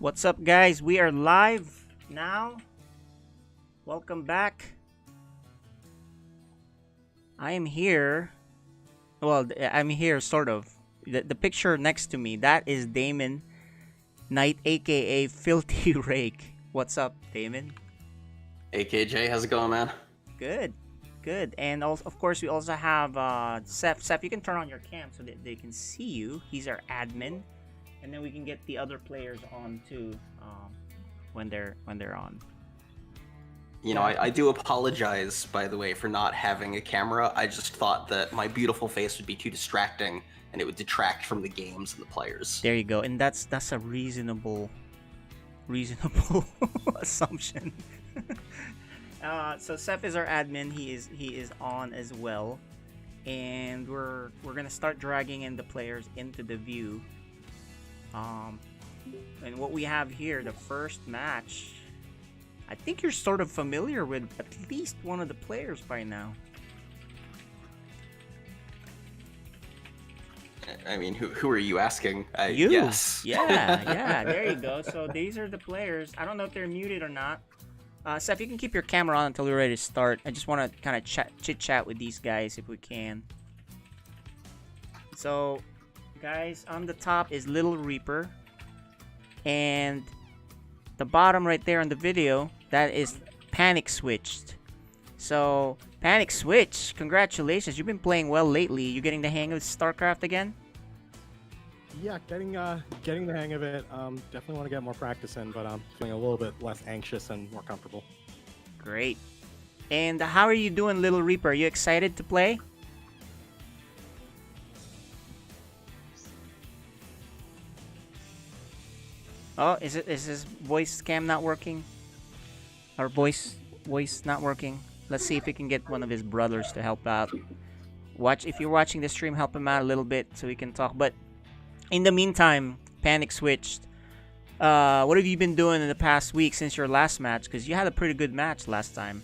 What's up, guys? We are live now. Welcome back. I am here. Well, I'm here, sort of. The picture next to me, that is Damon Knight, aka Filthy Rake. What's up, Damon? AKJ, how's it going, man? Good, good. And also, of course, we also have Seth. Seth, you can turn on your cam so that they can see you. He's our admin, and then we can get the other players on too when they're on. You know, I do apologize, by the way, for not having a camera. I just thought that my beautiful face would be too distracting, and it would detract from the games and the players. There you go, and that's a reasonable assumption. So Seth is our admin. He is on as well, and we're gonna start dragging in the players into the view. And what we have here, the first match, I think you're sort of familiar with at least one of the players by now. I mean, who are you asking? You? Yes. Yeah, there you go. So these are the players. I don't know if they're muted or not. Seth, you can keep your camera on until we're ready to start. I just want to kind of chit-chat with these guys if we can. So, guys, on the top is Little Reaper. And the bottom right there on the video, that is Panic Switched. So, Panic Switch, congratulations. You've been playing well lately. You getting the hang of StarCraft again? Yeah, getting the hang of it. Definitely want to get more practice in, but I'm feeling a little bit less anxious and more comfortable. Great. And how are you doing, Little Reaper? Are you excited to play? Oh, is his voice cam not working? Or voice not working? Let's see if we can get one of his brothers to help out. If you're watching the stream, help him out a little bit so we can talk. But in the meantime, Panic Switched. What have you been doing in the past week since your last match? Because you had a pretty good match last time.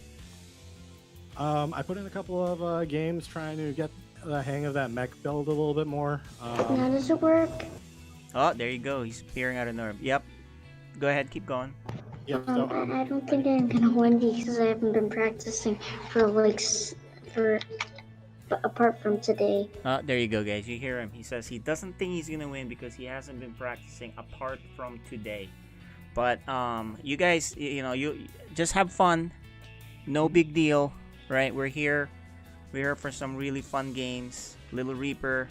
I put in a couple of games trying to get the hang of that mech build a little bit more. How does it work? Oh, there you go. He's peering out of nowhere. Yep. Go ahead. Keep going. Yep, I don't think I'm gonna win because I haven't been practicing for apart from today. There you go, guys. You hear him. He says he doesn't think he's gonna win because he hasn't been practicing apart from today. But you guys, you just have fun. No big deal, right? We're here for some really fun games. Little Reaper,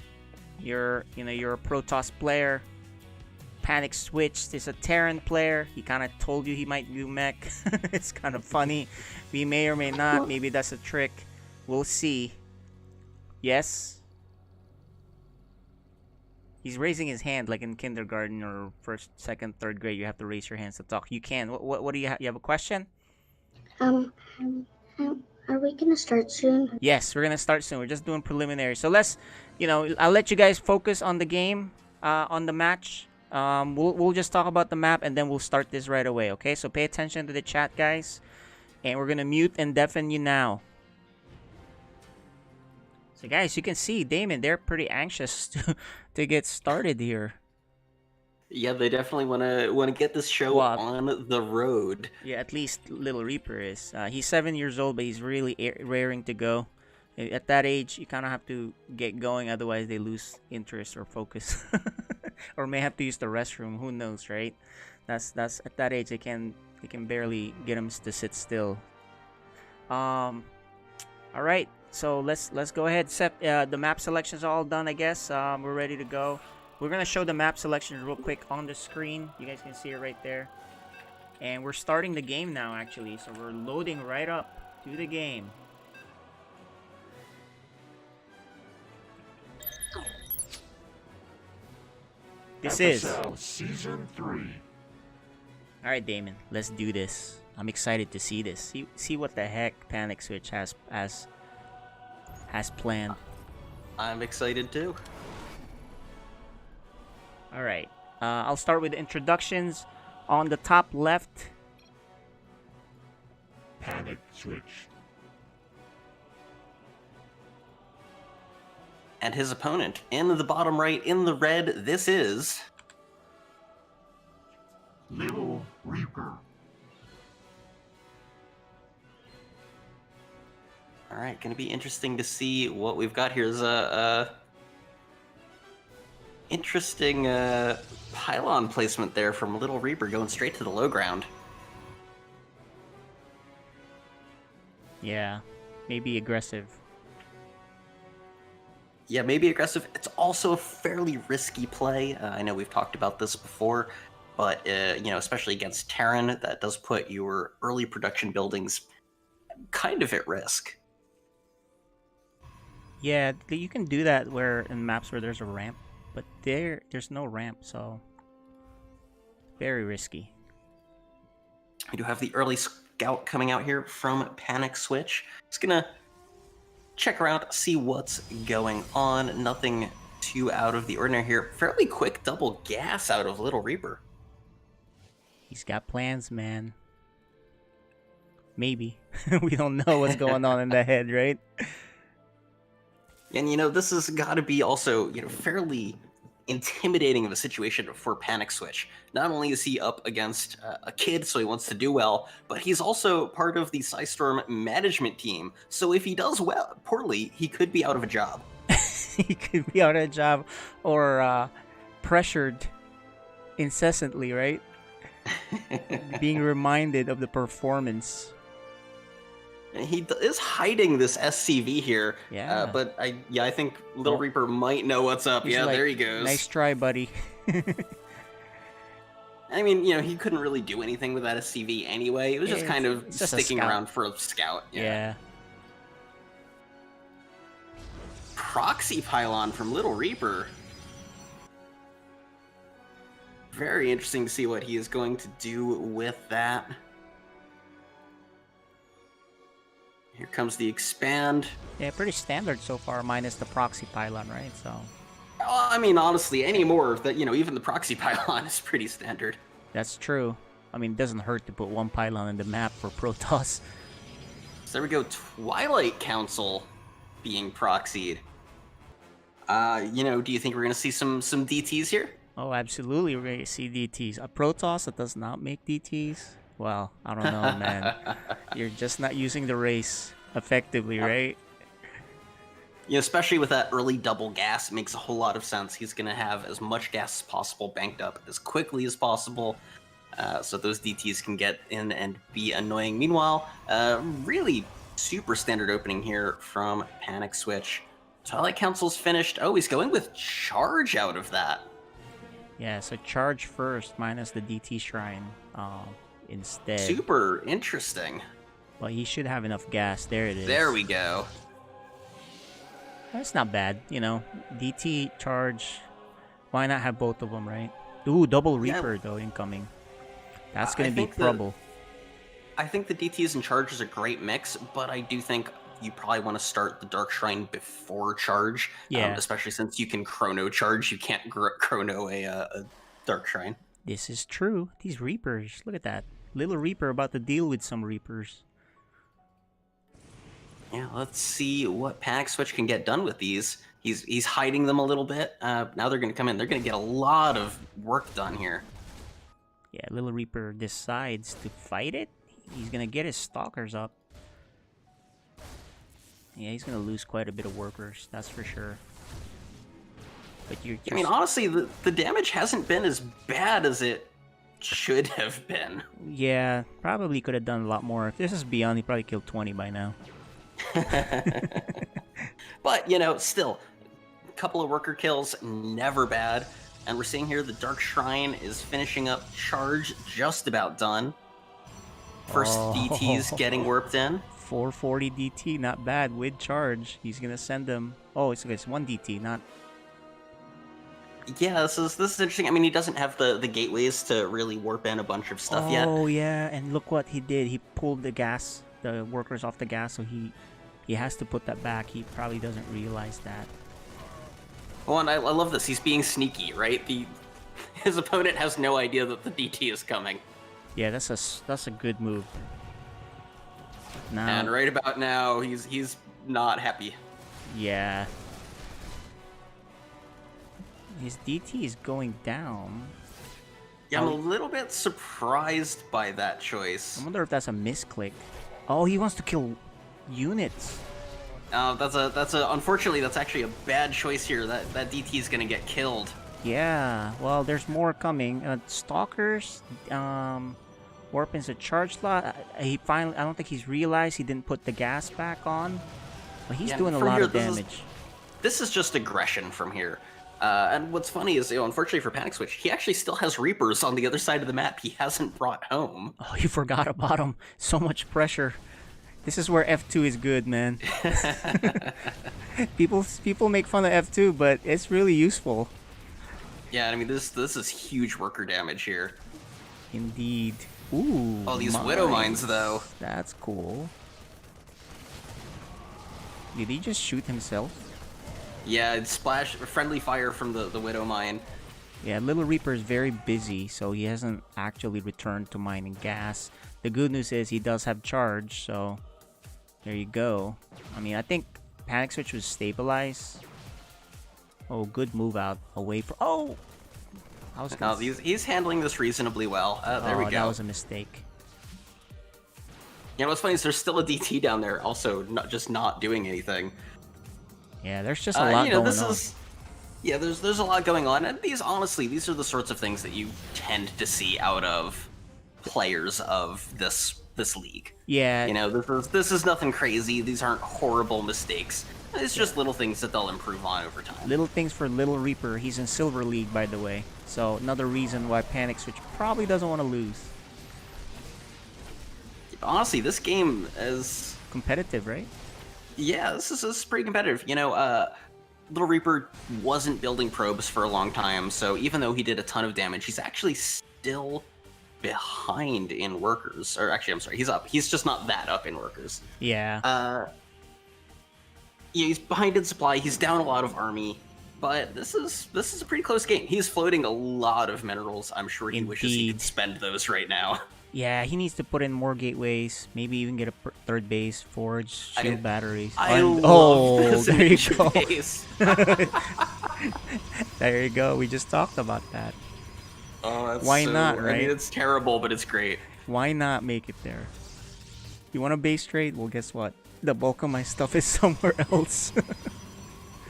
you're a Protoss player. Panic Switched is a Terran player. He kind of told you he might do mech. It's kind of funny. We may or may not. Maybe that's a trick. We'll see. Yes? He's raising his hand like in kindergarten or first, second, third grade. You have to raise your hands to talk. You can. What do you have? You have a question? Are we gonna start soon? Yes, we're gonna start soon. We're just doing preliminary. So let's, I'll let you guys focus on the game, on the match. We'll just talk about the map and then we'll start this right away. Okay? So pay attention to the chat, guys, and we're gonna mute and deafen you now. So guys, you can see Damon, they're pretty anxious to get started here. Yeah, they definitely want to get this show on the road. Yeah, at least Little Reaper is. He's 7 years old, but he's really raring to go. At that age, you kind of have to get going, otherwise they lose interest or focus, or may have to use the restroom. Who knows, right? That's at that age they can barely get him to sit still. All right. So let's go ahead. The map selection's all done, I guess. We're ready to go. We're gonna show the map selection real quick on the screen. You guys can see it right there. And we're starting the game now, actually. So we're loading right up to the game. This is FSL Season 3. All right, Damon. Let's do this. I'm excited to see this. See what the heck Panic Switch has planned. I'm excited too. All right. I'll start with introductions. On the top left, Panic Switch. And his opponent in the bottom right in the red, this is Little Reaper. All right, going to be interesting to see what we've got here. Is a interesting pylon placement there from Little Reaper, going straight to the low ground. Yeah, maybe aggressive. Yeah, maybe aggressive. It's also a fairly risky play. I know we've talked about this before, but especially against Terran, that does put your early production buildings kind of at risk. Yeah, you can do that where in maps where there's a ramp, but there's no ramp, so very risky. We do have the early scout coming out here from Panic Switch. It's gonna check around, see what's going on. Nothing too out of the ordinary here. Fairly quick double gas out of Little Reaper. He's got plans, man. Maybe. We don't know what's going on in the head, right? And this has got to be also fairly intimidating of a situation for Panic Switch. Not only is he up against a kid, so he wants to do well, but he's also part of the Psystorm management team. So if he does poorly, he could be out of a job. He could be out of a job or pressured incessantly, right? Being reminded of the performance. And he is hiding this SCV here. Yeah. But I think Little Reaper might know what's up. He's Yeah, like, there he goes. Nice try, buddy. I mean, he couldn't really do anything with that SCV anyway. It was just kind of it's just a sticking scout. around for a scout. Yeah. Proxy pylon from Little Reaper. Very interesting to see what he is going to do with that. Here comes the expand. Yeah, pretty standard so far, minus the proxy pylon, right? So. I mean, honestly, anymore that even the proxy pylon is pretty standard. That's true. I mean, it doesn't hurt to put one pylon in the map for Protoss. So there we go. Twilight Council being proxied. Do you think we're gonna see some DTs here? Oh, absolutely. We're going to see DTs. A Protoss that does not make DTs? Well, I don't know, man. You're just not using the race effectively, right? Especially with that early double gas, it makes a whole lot of sense. He's going to have as much gas as possible banked up as quickly as possible, so those DTs can get in and be annoying. Meanwhile, really super standard opening here from Panic Switch. Twilight Council's finished. Oh, he's going with charge out of that. Yeah, so charge first minus the DT Shrine instead. Super interesting. Well, he should have enough gas. There it is. There we go. That's not bad, DT charge. Why not have both of them, right? Ooh, double Reaper though incoming. That's gonna be trouble. I think the DTs and charge is a great mix, but I do think you probably want to start the Dark Shrine before charge. Yeah. Especially since you can chrono charge. You can't chrono a Dark Shrine. This is true. These Reapers, look at that. Little Reaper about to deal with some Reapers. Yeah, let's see what Panic Switch can get done with these. He's hiding them a little bit. Now they're going to come in. They're going to get a lot of work done here. Yeah, Little Reaper decides to fight it. He's going to get his stalkers up. Yeah, he's going to lose quite a bit of workers, that's for sure. But I mean, honestly, the damage hasn't been as bad as it should have been. Yeah, probably could have done a lot more. If this is Beyond, he probably killed 20 by now. But, still, a couple of worker kills, never bad. And we're seeing here the Dark Shrine is finishing up charge, just about done. First DTs getting warped in. 440 DT, not bad with charge. He's gonna send them. Oh, it's one DT, not. Yeah, this is interesting. I mean, he doesn't have the gateways to really warp in a bunch of stuff yet. Oh yeah, and look what he did. He pulled the workers off the gas, so he has to put that back. He probably doesn't realize that. Well, and I love this. He's being sneaky, right? His opponent has no idea that the DT is coming. Yeah, that's a good move. Now, And right about now, he's not happy. yeah. His DT is going down. Yeah, I'm a little bit surprised by that choice. I wonder if that's a misclick. Oh, he wants to kill units. Unfortunately, that's actually a bad choice here. That DT is gonna get killed. Yeah, well, there's more coming. Stalkers, warp into charge slot. I don't think he's realized he didn't put the gas back on. But he's Yeah, doing a from lot here, of damage. This is just aggression from here. And what's funny is, unfortunately for Panic Switch, he actually still has Reapers on the other side of the map he hasn't brought home. Oh, you forgot about him. So much pressure. This is where F2 is good, man. People make fun of F2, but it's really useful. Yeah, I mean, this is huge worker damage here. Indeed. Ooh. Oh, these Widow Mines, though. That's cool. Did he just shoot himself? Yeah, it's friendly fire from the Widow Mine. Yeah, Little Reaper is very busy, so he hasn't actually returned to mining gas. The good news is he does have charge, so there you go. I mean, I think Panic Switch was stabilized. Oh, good move out away from. Oh, I was. No, he's handling this reasonably well. There we go. That was a mistake. Yeah, what's funny is there's still a DT down there, also not doing anything. Yeah, there's just a lot going on. Yeah, there's a lot going on, and these are the sorts of things that you tend to see out of players of this league. Yeah. This is nothing crazy. These aren't horrible mistakes. It's just little things that they'll improve on over time. Little things for Little Reaper. He's in Silver League, by the way. So another reason why Panic Switch probably doesn't want to lose. Honestly, this game is competitive, right? Yeah, this is pretty competitive. Little Reaper wasn't building probes for a long time, so even though he did a ton of damage, he's actually still behind in workers. Or actually, I'm sorry, he's up. He's just not that up in workers. Yeah. Yeah, he's behind in supply. He's down a lot of army, but this is a pretty close game. He's floating a lot of minerals. I'm sure he wishes he could spend those right now. Yeah, he needs to put in more gateways. Maybe even get a third base, forge, shield batteries. There you go. There you go. We just talked about that. Oh, that's Why not, right? I mean, it's terrible, but it's great. Why not make it there? You want a base trade? Well, guess what? The bulk of my stuff is somewhere else.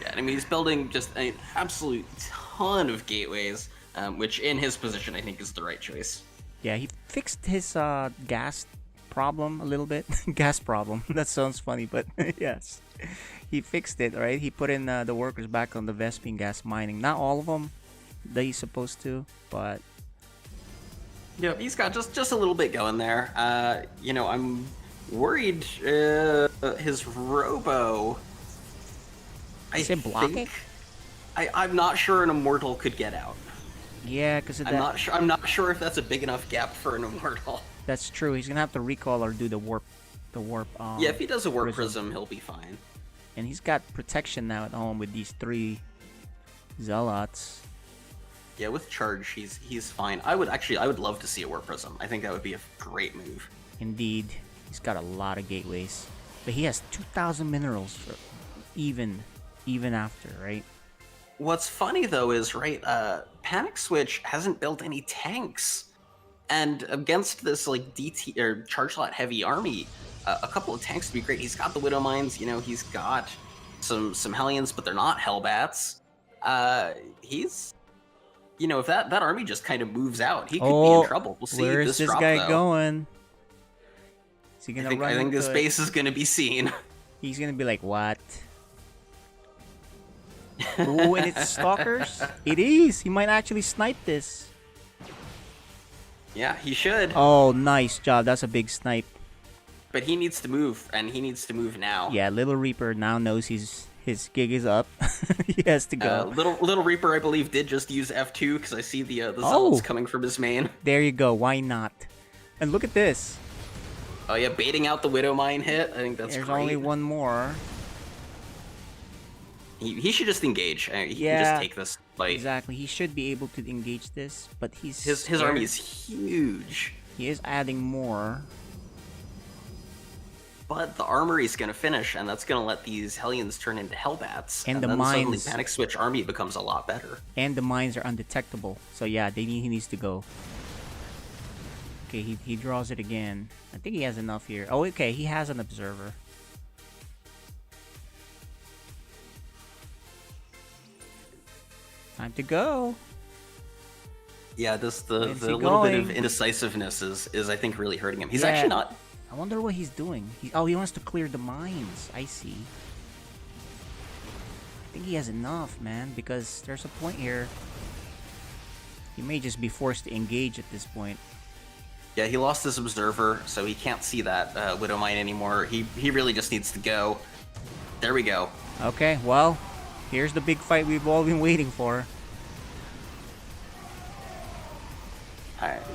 Yeah, I mean, he's building just an absolute ton of gateways, which in his position, I think is the right choice. Yeah, he fixed his gas problem a little bit. Gas problem. That sounds funny, but yes. He fixed it, right? He put in the workers back on the Vespine gas mining. Not all of them that he's supposed to, but... Yeah, he's got just a little bit going there. I'm worried his Robo... Is it blocking? I'm not sure an Immortal could get out. Yeah, because I'm not sure if that's a big enough gap for an Immortal. That's true. He's gonna have to recall or do the warp. Yeah, if he does a warp prism, he'll be fine. And he's got protection now at home with these 3 zealots. Yeah, with charge, he's fine. I would love to see a warp prism. I think that would be a great move. Indeed, he's got a lot of gateways, but he has 2,000 minerals for even after, right? What's funny though is, right, Panic Switch hasn't built any tanks, and against this like DT or charge slot heavy army, a couple of tanks would be great. He's got the Widow Mines, he's got some Hellions, but they're not Hellbats. He's, if that army just kind of moves out, he could be in trouble. We'll see. Where is this guy going? Is he gonna run? I think this base is gonna be seen. He's gonna be like, what? Oh, and it's stalkers? It is! He might actually snipe this. Yeah, he should. Oh, nice job. That's a big snipe. But he needs to move, and he needs to move now. Yeah, Little Reaper now knows his gig is up. He has to go. Little Reaper, I believe, did just use F2, because I see the zealots coming from his main. There you go. Why not? And look at this. Oh yeah, baiting out the Widow Mine hit. I think that's great. There's only one more. He should just engage. He can just take this fight. Exactly. He should be able to engage this, but his army is huge. He is adding more. but the armory's going to finish, and that's going to let these Hellions turn into Hellbats. And the then suddenly mines- Panic Switch army becomes a lot better. And the mines are undetectable. So yeah, he needs to go. Okay, he draws it again. I think he has enough here. Oh, okay, he has an observer. Time to go. Yeah, this the Where's he little bit of going? indecisiveness is I think really hurting him. He's Yeah. actually not. I wonder what he's doing. He wants to clear the mines. I see. I think he has enough, man, because there's a point here. He may just be forced to engage at this point. Yeah, he lost his observer, so he can't see that Widow Mine anymore. He really just needs to go. There we go. Okay, well, here's the big fight we've all been waiting for.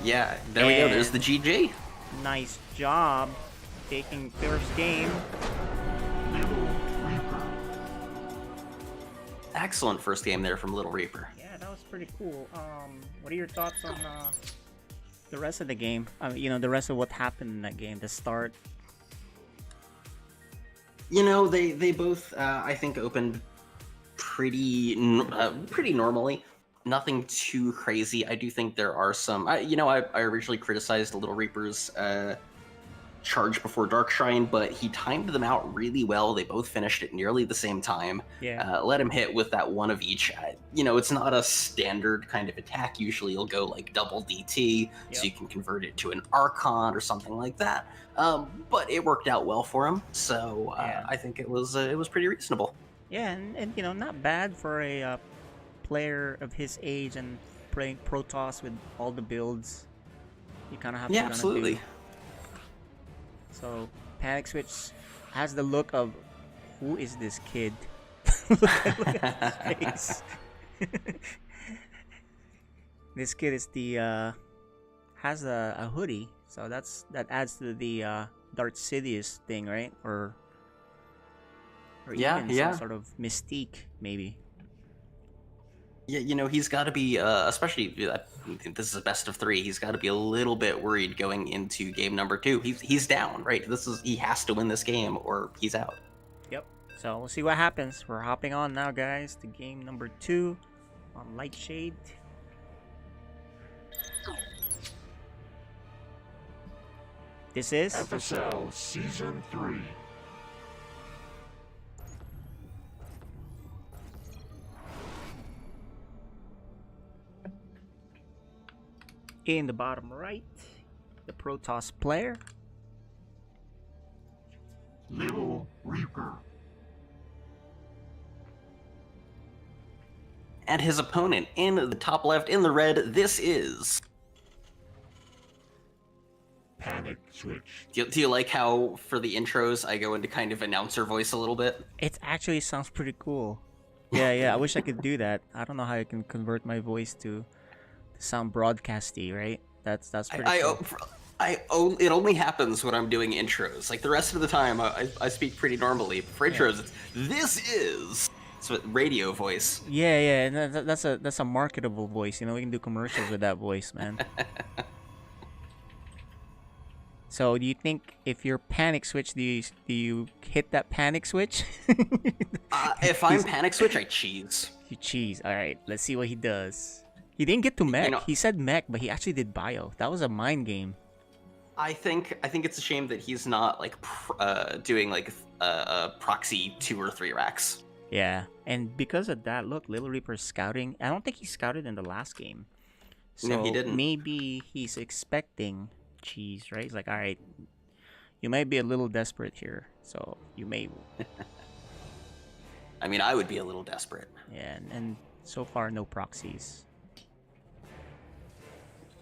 Yeah, there we go. There's And- the GG. Nice job taking first game. Excellent first game there from Little Reaper. Yeah, that was pretty cool. What are your thoughts on the rest of the game? You know, the rest of what happened in that game, the start. You know, they both I think opened pretty normally. Nothing too crazy. I do think there are some. I originally criticized Little Reaper's charge before Dark Shrine, but he timed them out really well. They both finished at nearly the same time. Yeah. Let him hit with that one of each. It's not a standard kind of attack. Usually you'll go like double DT, so Yep. you can convert it to an Archon or something like that. But it worked out well for him, so Yeah. I think it was pretty reasonable. Yeah, and you know, not bad for a player of his age and playing Protoss with all the builds. You kind of have to Yeah, kinda absolutely. do. So Panic Switch has the look of, who is this kid? look at his face. This kid is the has a hoodie, so that adds to the Darth Sidious thing, right? Or Yeah, even yeah. some sort of mystique, maybe. Yeah, he's got to be, especially this is a best of 3. He's got to be a little bit worried going into game number 2. He's down, right? He has to win this game or he's out. Yep. So we'll see what happens. We're hopping on now, guys, to game number 2 on Lightshade. This is FSL Season 3. in the bottom right, the Protoss player. Little Reaper. And his opponent in the top left in the red, this is. Panic Switch. Do you like how for the intros I go into kind of announcer voice a little bit? It actually sounds pretty cool. Yeah. I wish I could do that. I don't know how I can convert my voice to sound broadcasty, right? That's pretty cool. It only happens when I'm doing intros. Like the rest of the time, I speak pretty normally. But for intros, it's radio voice. Yeah, and that's a marketable voice. You know, we can do commercials with that voice, man. So, do you think if you're Panic Switch, do you hit that Panic Switch? If I'm Panic Switch, I cheese. You cheese. All right, let's see what he does. He didn't get to mech. He said mech, but he actually did bio. That was a mind game. I think it's a shame that he's not like doing like a proxy 2 or 3 racks. Yeah, and because of that, look, Little Reaper's scouting. I don't think he scouted in the last game. So No, he didn't. Maybe he's expecting cheese, right? He's like, all right, you might be a little desperate here, so you may. I mean, I would be a little desperate. Yeah, and so far no proxies.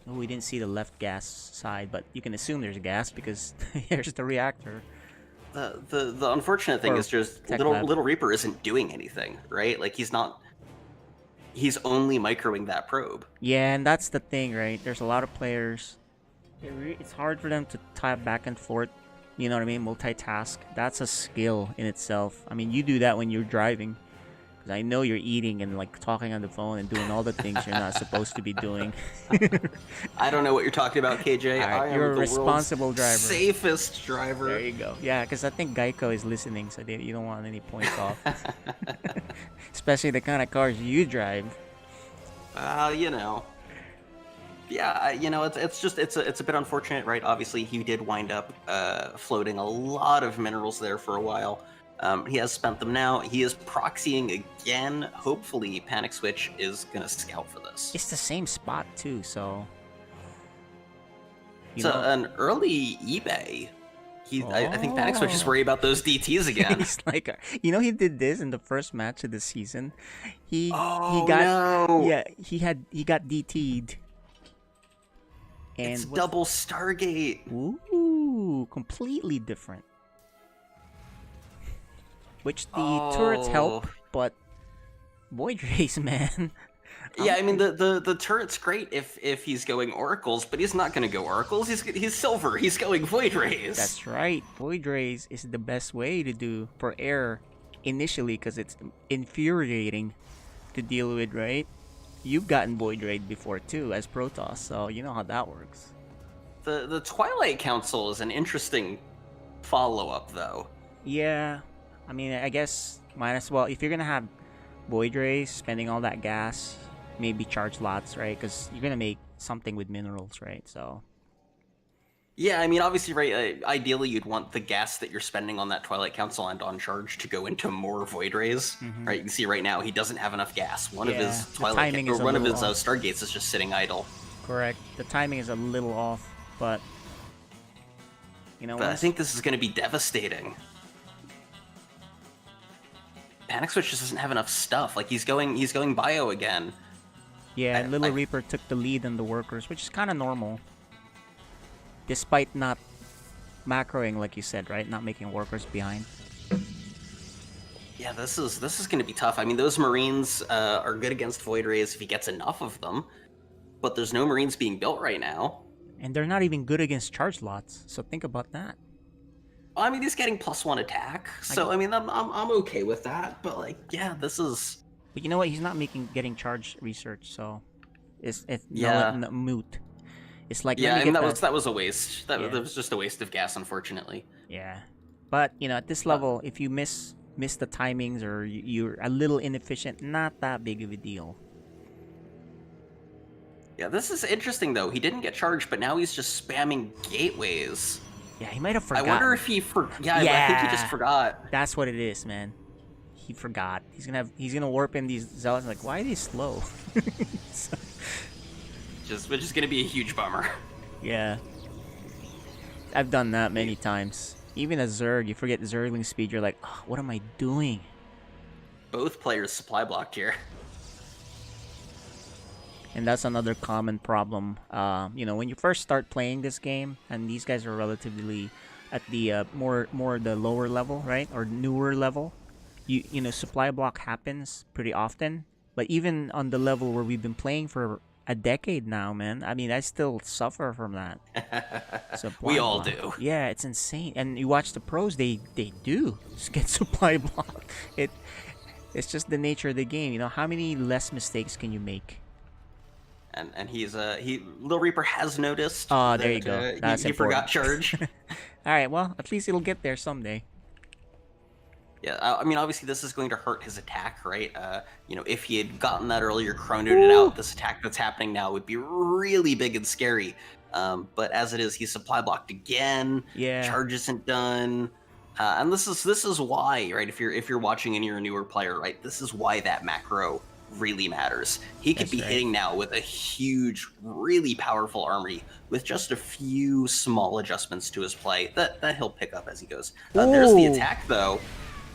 Oh, we didn't see the left gas side, but you can assume there's gas because here's the reactor. The unfortunate thing Or is just Tech Lab. Little Reaper isn't doing anything, right? Like he's only microing that probe. Yeah, and that's the thing, right? There's a lot of players. It's hard for them to type back and forth. You know what I mean? Multitask. That's a skill in itself. I mean, you do that when you're driving. Because I know you're eating and like talking on the phone and doing all the things you're not supposed to be doing. I don't know what you're talking about, KJ. All right, I am you're a the responsible world's driver. safest driver. There you go. Yeah, because I think Geico is listening, so you don't want any points off. Especially the kind of cars you drive. You know. Yeah, it's a bit unfortunate, right? Obviously, he did wind up floating a lot of minerals there for a while. He has spent them now. He is proxying again. Hopefully, Panic Switch is gonna scout for this. It's the same spot too, so. An early eBay. I think Panic Switch is worried about those DTs again. He's like, he did this in the first match of the season. He got no. Yeah, he got DT'd. And it's double Stargate. Ooh, completely different. Which the turrets help, but Void Race, man. Yeah, I mean the turret's great if he's going oracles, but he's not going to go oracles. He's silver. He's going Void Rays. That's right. Void Rays is the best way to do for air initially because it's infuriating to deal with, right? You've gotten Void Raid before too as Protoss, so you know how that works. The Twilight Council is an interesting follow-up, though. Yeah, I mean, I guess might as well if you're gonna have Void Rays, spending all that gas, maybe charge lots, right? Because you're gonna make something with minerals, right? So. Yeah, I mean, obviously, right. Ideally, you'd want the gas that you're spending on that Twilight Council and on charge to go into more Void Rays, right? You can see right now he doesn't have enough gas. One of his Stargates is just sitting idle. Correct. The timing is a little off, but But I think this is going to be devastating. Panic Switch just doesn't have enough stuff. Like he's going bio again. Yeah, Little Reaper took the lead in the workers, which is kind of normal. Despite not macroing, like you said, right? Not making workers behind. Yeah, this is going to be tough. I mean, those Marines are good against Void Rays if he gets enough of them, but there's no Marines being built right now. And they're not even good against charge lots, so think about that. I mean, he's getting +1 attack, so I mean, I'm okay with that. But like, yeah, this is. But you know what? He's not getting charge research, so it's moot. It's like I mean that was a waste. That was just a waste of gas, unfortunately. Yeah, but at this level, if you miss the timings or you're a little inefficient, not that big of a deal. Yeah, this is interesting though. He didn't get charged, but now he's just spamming gateways. Yeah, he might have forgotten. I wonder if he I think he just forgot. That's what it is, man. He forgot. He's gonna warp in these zealots. Like, why are they slow? Which is gonna be a huge bummer. Yeah, I've done that many times. Even as Zerg, you forget Zergling speed. You're like, oh, what am I doing? Both players supply blocked here. And that's another common problem. When you first start playing this game, and these guys are relatively at the more the lower level, right, or newer level, supply block happens pretty often. But even on the level where we've been playing for a decade now, man, I mean, I still suffer from that. We all do. Yeah, it's insane. And you watch the pros; they do just get supply block. It's just the nature of the game. How many less mistakes can you make? And Little Reaper has noticed. Oh, there you go. That's he forgot charge. All right, well, at least it'll get there someday. Yeah, I mean, obviously this is going to hurt his attack, right? If he had gotten that earlier, chronoed it out, this attack that's happening now would be really big and scary. But as it is, he's supply blocked again. Yeah. Charge isn't done. And this is why, right? If you're watching and you're a newer player, right? This is why that macro really matters. He could be hitting now with a huge, really powerful army with just a few small adjustments to his play that he'll pick up as he goes. There's the attack, though.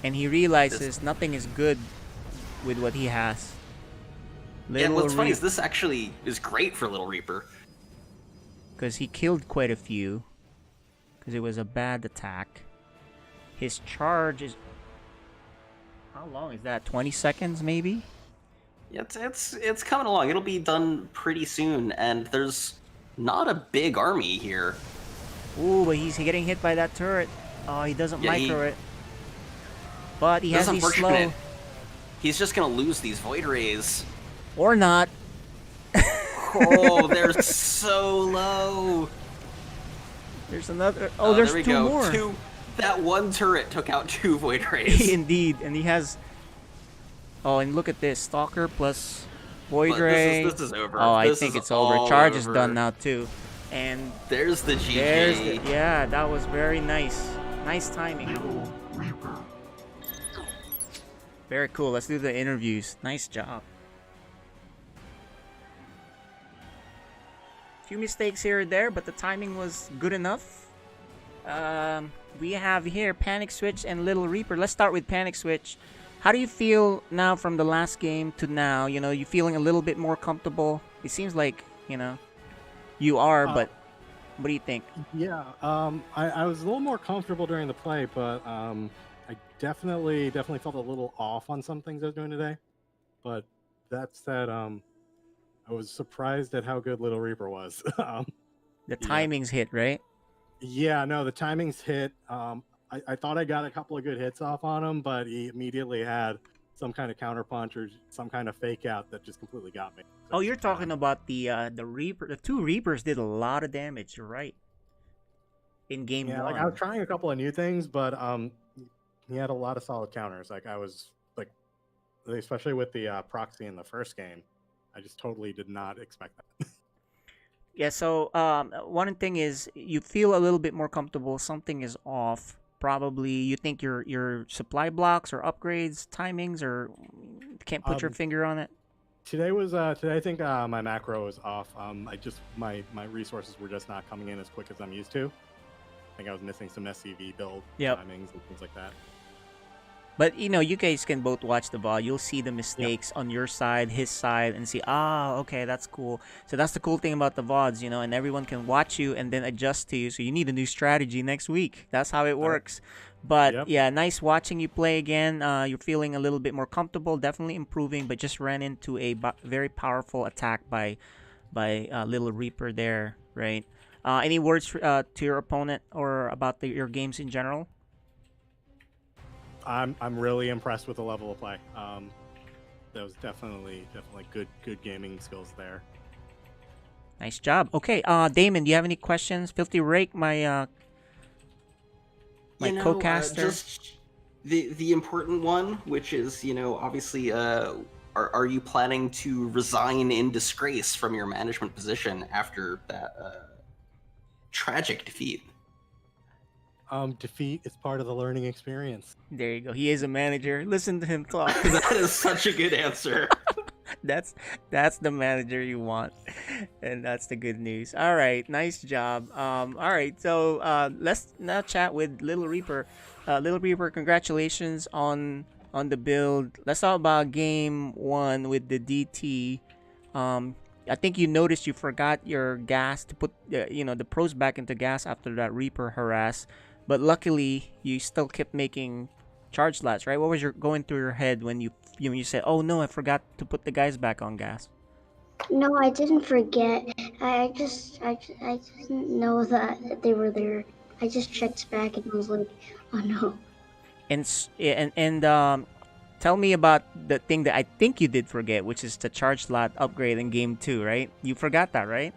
And he realizes nothing is good with what he has. And what's funny is this actually is great for Little Reaper. Because he killed quite a few. Because it was a bad attack. His charge is... How long is that? 20 seconds, maybe? Yeah, it's coming along. It'll be done pretty soon, and there's not a big army here. Ooh, but he's getting hit by that turret. Oh, he doesn't micro it. But he has these slow. He's just gonna lose these Void Rays. Or not. Oh, they're so low. There's another. Oh, there's there we two go. more. That one turret took out 2 Void Rays. Indeed, and he has. Oh, and look at this, Stalker plus Void But Ray. this is over. Oh, I This think is it's over. all Charge is over. done now too, and There's the GG. yeah, that was very nice. Nice timing. Little Reaper. Very cool. Let's do the interviews. Nice job. Few mistakes here or there, but the timing was good enough. We have here Panic Switch and Little Reaper. Let's start with Panic Switch. How do you feel now from the last game to now? You know, you feeling a little bit more comfortable? It seems like, you know, you are, but what do you think? Yeah, I was a little more comfortable during the play, but I definitely felt a little off on some things I was doing today. But that said, I was surprised at how good Little Reaper was. The timings hit, right? Yeah, no, the timings hit. I thought I got a couple of good hits off on him, but he immediately had some kind of counterpunch or some kind of fake out that just completely got me. Oh, you're talking about the Reaper. The 2 Reapers did a lot of damage. You're right. In game Yeah, 1. like I was trying a couple of new things, but he had a lot of solid counters. Like I was like, especially with the proxy in the first game, I just totally did not expect that. Yeah, so one thing is you feel a little bit more comfortable. Something is off. Probably you think your supply blocks or upgrades, timings, or can't put your finger on it. Today I think my macro was off. I just my resources were just not coming in as quick as I'm used to. I think I was missing some SCV build timings and things like that. But you know, you guys can both watch the VOD. You'll see the mistakes on your side, his side, and see, okay, that's cool. So that's the cool thing about the VODs, you know, and everyone can watch you and then adjust to you. So you need a new strategy next week. That's how it works. But yeah, nice watching you play again. You're feeling a little bit more comfortable, definitely improving, but just ran into a very powerful attack by Little Reaper there, right? Any words to your opponent or about your games in general? I'm really impressed with the level of play. That was definitely good gaming skills there. Nice job. Okay, Damon, do you have any questions? Filthy Rake, my co-caster. Just the important one, which is, you know, obviously, are you planning to resign in disgrace from your management position after that tragic defeat? Defeat is part of the learning experience. There you go. He is a manager. Listen to him talk. That is such a good answer. That's the manager you want, and that's the good news. All right, nice job. All right, so let's now chat with Little Reaper. Little Reaper, congratulations on the build. Let's talk about game 1 with the DT. I think you noticed you forgot your gas to put the pros back into gas after that Reaper harass, but luckily you still kept making charge slots, right? What was going through your head when you said, "Oh no, I forgot to put the guys back on gas"? No, I didn't forget. I just didn't know that they were there. I just checked back and I was like, oh no. And tell me about the thing that I think you did forget, which is the charge slot upgrade in game 2, right? You forgot that, right?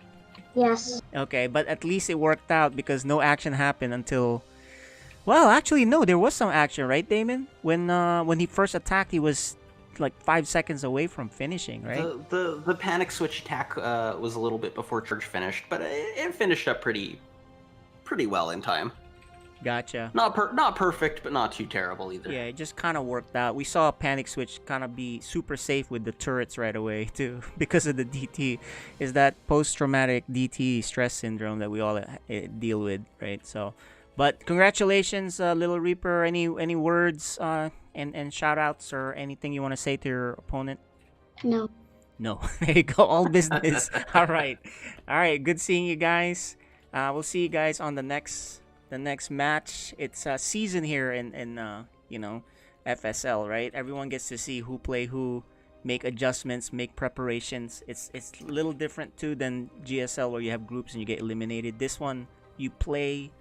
Yes. Okay, but at least it worked out because no action happened until. Well, actually, no, there was some action, right, Damon? When he first attacked, he was like 5 seconds away from finishing, right? The panic switch attack was a little bit before charge finished, but it finished up pretty well in time. Gotcha. Not perfect, but not too terrible either. Yeah, it just kind of worked out. We saw a panic switch kind of be super safe with the turrets right away too, because of the DT. Is that post-traumatic DT stress syndrome that we all deal with, right? So, but congratulations, Little Reaper. Any words and shout outs or anything you want to say to your opponent? No. No. There you go. All business. All right. Good seeing you guys. We'll see you guys on the next match. It's a season here in FSL, right? Everyone gets to see who play who, make adjustments, make preparations. It's a little different too than GSL where you have groups and you get eliminated. This one, you play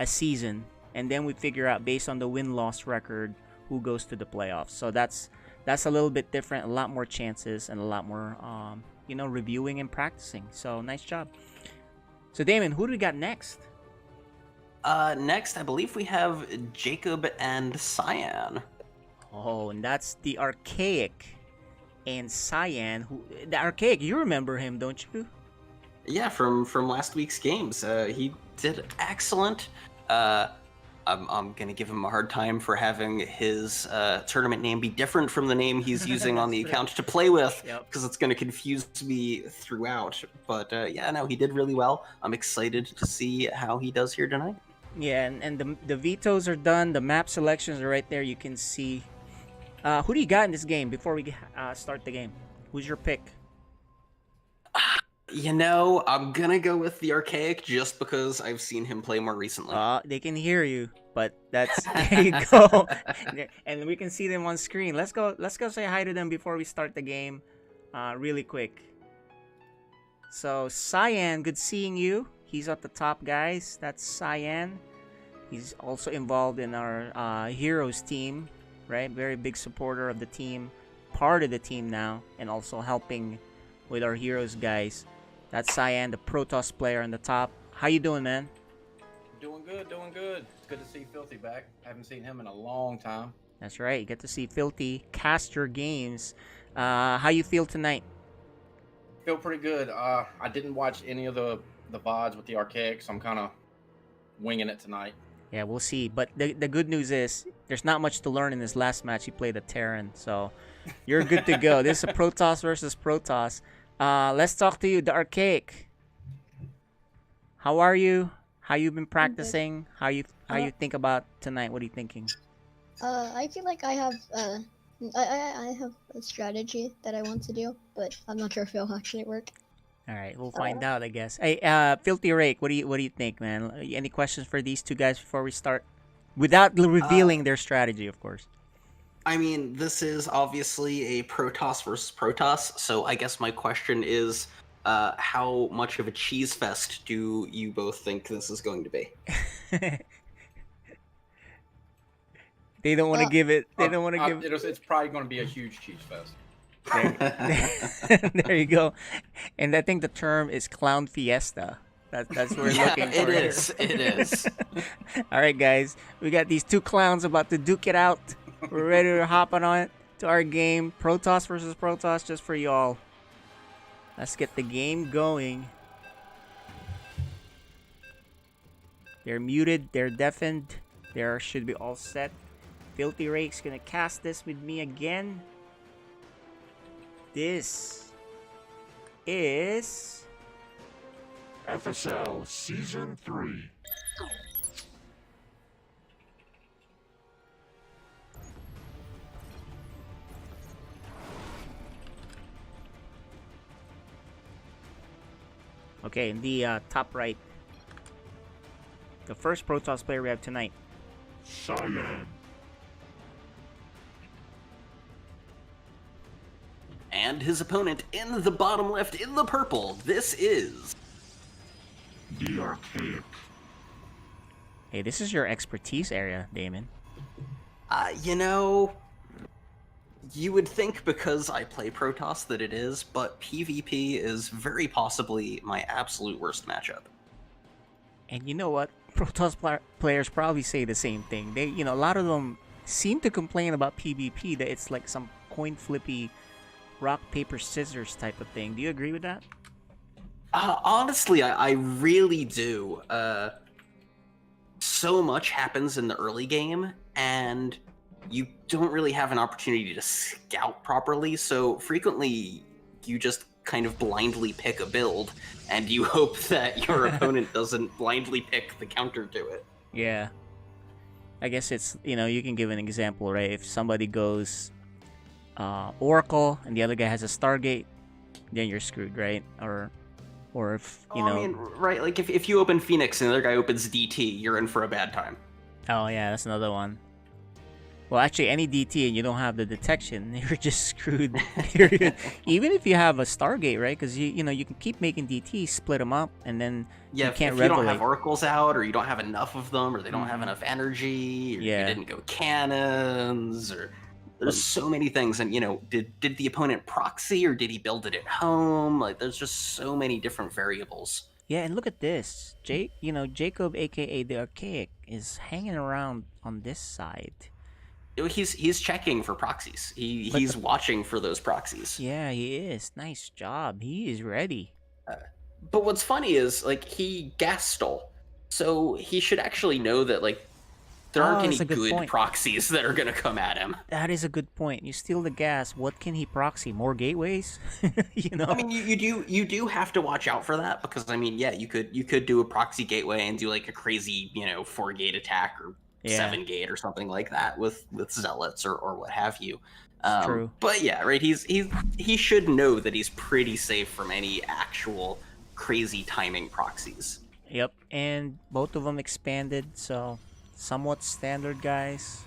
a season and then we figure out based on the win-loss record who goes to the playoffs. So that's that's a little bit different, a lot more chances, and a lot more, reviewing and practicing. So nice job. So Damon, who do we got next? Next, I believe we have Jacob and Cyan. Oh, and that's the Archaic and Cyan. The Archaic, you remember him, don't you? Yeah, from last week's games. He did excellent. I'm gonna give him a hard time for having his tournament name be different from the name he's using on the account to play with, because it's gonna confuse me throughout. But yeah, no, he did really well. I'm excited to see how he does here tonight. Yeah, and the vetoes are done. The map selections are right there. You can see. Who do you got in this game before we start the game? Who's your pick? You know, I'm gonna go with the Archaic just because I've seen him play more recently. They can hear you, but that's there you go. And we can see them on screen. Let's go say hi to them before we start the game, really quick. So Cyan, good seeing you. He's at the top, guys. That's Cyan. He's also involved in our Heroes team, right? Very big supporter of the team, part of the team now, and also helping with our Heroes guys. That's Cyan, the Protoss player on the top. How you doing, man? Doing good, doing good. It's good to see Filthy back. Haven't seen him in a long time. That's right. You get to see Filthy cast your games. How you feel tonight? Feel pretty good. I didn't watch any of the VODs with the Archaic, so I'm kind of winging it tonight. Yeah, we'll see. But the good news is there's not much to learn in this last match. He played a Terran, so you're good to go. This is a Protoss versus Protoss. Let's talk to you, the Archaic. How are you? How you been practicing? How you think about tonight? What are you thinking? I feel like I have I have a strategy that I want to do, but I'm not sure if it'll actually work. All right, we'll find out, I guess. Hey, Filthy Rake, what do you think, man? Any questions for these two guys before we start? Without revealing their strategy, of course. I mean, this is obviously a Protoss versus Protoss, so I guess my question is, how much of a cheese fest do you both think this is going to be? They don't want to give it. They don't want to give. It's probably going to be a huge cheese fest. There you go. And I think the term is clown fiesta. That's what we're looking for. It is. All right, guys. We got these two clowns about to duke it out. We're ready to hop on it to our game. Protoss versus Protoss just for y'all. Let's get the game going. They're muted. They're deafened. They should be all set. Filthy Rake's gonna cast this with me again. This is FSL Season 3. okay in the top right. The first Protoss player we have tonight. Cyan. And his opponent in the bottom left, in the purple, this is... The Archaic. Hey, this is your expertise area, Damon. You know, you would think because I play Protoss that it is, but PvP is very possibly my absolute worst matchup. And you know what? Protoss players probably say the same thing. They, a lot of them seem to complain about PvP, that it's like some coin flippy rock, paper, scissors type of thing. Do you agree with that? Honestly, I really do. So much happens in the early game, and you don't really have an opportunity to scout properly, so frequently you just kind of blindly pick a build, and you hope that your opponent doesn't blindly pick the counter to it. Yeah. I guess it's, you can give an example, right? If somebody goes Oracle and the other guy has a Stargate, then you're screwed, right? Or if, I mean, right, like if you open Phoenix and the other guy opens DT, you're in for a bad time. Oh, yeah, that's another one. Well, actually, any DT and you don't have the detection, you're just screwed. Even if you have a Stargate, right? Because you can keep making DT, split them up, and then yeah, you can't if you revelate. don't have oracles out, or you don't have enough of them, or they don't have enough energy, or you didn't go cannons, or There's so many things, and did the opponent proxy or did he build it at home? Like, there's just so many different variables. Yeah, and look at this. Jacob, aka the Archaic, is hanging around on this side. He's checking for proxies. But He's watching for those proxies. yeah, he is. Nice job. He is ready. But what's funny is like he gas stole, so he should actually know that like there aren't any that's a good point. proxies that are gonna come at him. That is a good point. You steal the gas. What can he proxy? More gateways? I mean, you do have to watch out for that because I mean, yeah, you could do a proxy gateway and do like a crazy 4-gate attack or 7-gate or something like that with zealots or what have you. True. But yeah, right. He should know that he's pretty safe from any actual crazy timing proxies. Yep, and both of them expanded, so somewhat standard, guys.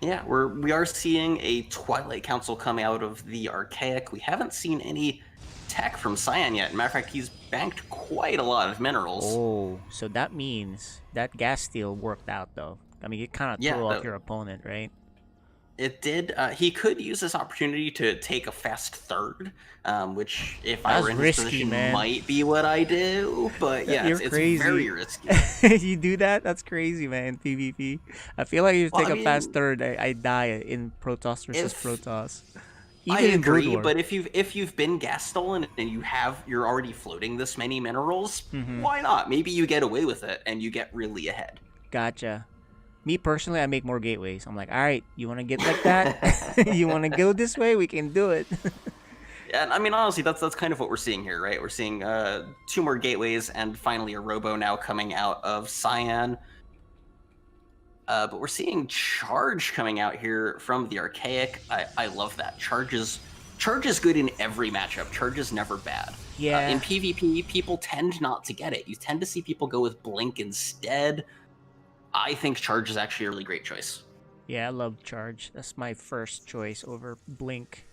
Yeah, we are seeing a Twilight Council come out of the Archaic. We haven't seen any tech from Cyan yet. Matter of fact, he's banked quite a lot of minerals. Oh, so that means that gas steal worked out, though. I mean, it kind of threw off your opponent, right? It did. He could use this opportunity to take a fast third, which if I were in his position might be what I do. But yeah, it's very risky. You do that? That's crazy, man. PvP. I feel like if you take a fast third, I die in Protoss versus Protoss. I agree, but if you've been gas stolen and you're already floating this many minerals, why not? Maybe you get away with it and you get really ahead. Gotcha. Me personally, I make more gateways. I'm like, all right, you want to get like that? You want to go this way? We can do it. Yeah, I mean, honestly, that's kind of what we're seeing here, right? We're seeing 2 more gateways and finally a robo now coming out of Cyan. But we're seeing charge coming out here from the Archaic. I love that. Charge is good in every matchup. Charge is never bad. Yeah. In PvP, people tend not to get it. You tend to see people go with Blink instead. I think Charge is actually a really great choice. Yeah, I love Charge. That's my first choice over Blink.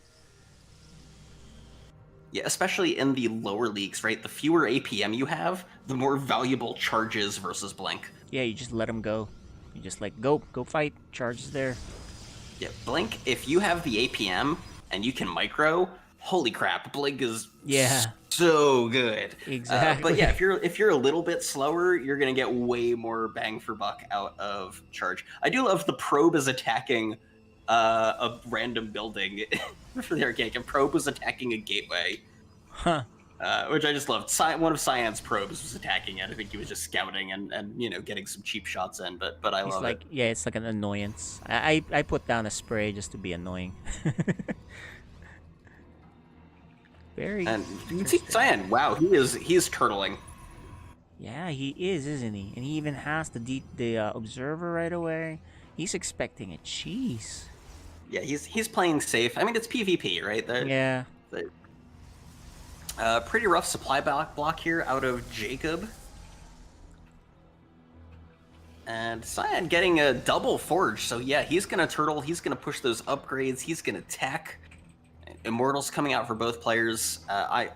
Yeah, especially in the lower leagues, right? The fewer APM you have, the more valuable Charge is versus Blink. Yeah, you just let them go. You just like, go fight. Charge is there. Yeah, Blink, if you have the APM and you can micro, holy crap, Blink is so good. Exactly. But yeah, if you're a little bit slower, you're gonna get way more bang for buck out of Charge. I do love the Probe is attacking a random building for the Archaic, and Probe was attacking a gateway. Huh. Which I just loved. One of Cyan's probes was attacking it. I think he was just scouting and getting some cheap shots in, but I love it. Yeah, it's like an annoyance. I put down a spray just to be annoying. Very. And you can see Cyan. Wow, he's turtling. Yeah, he is, isn't he? And he even has the observer right away. He's expecting a cheese. Yeah, he's playing safe. I mean, it's PvP, right? Yeah. Pretty rough supply block here out of Jacob. And Cyan getting a double forge. So yeah, he's going to turtle. He's going to push those upgrades. He's going to tech. Immortals coming out for both players. I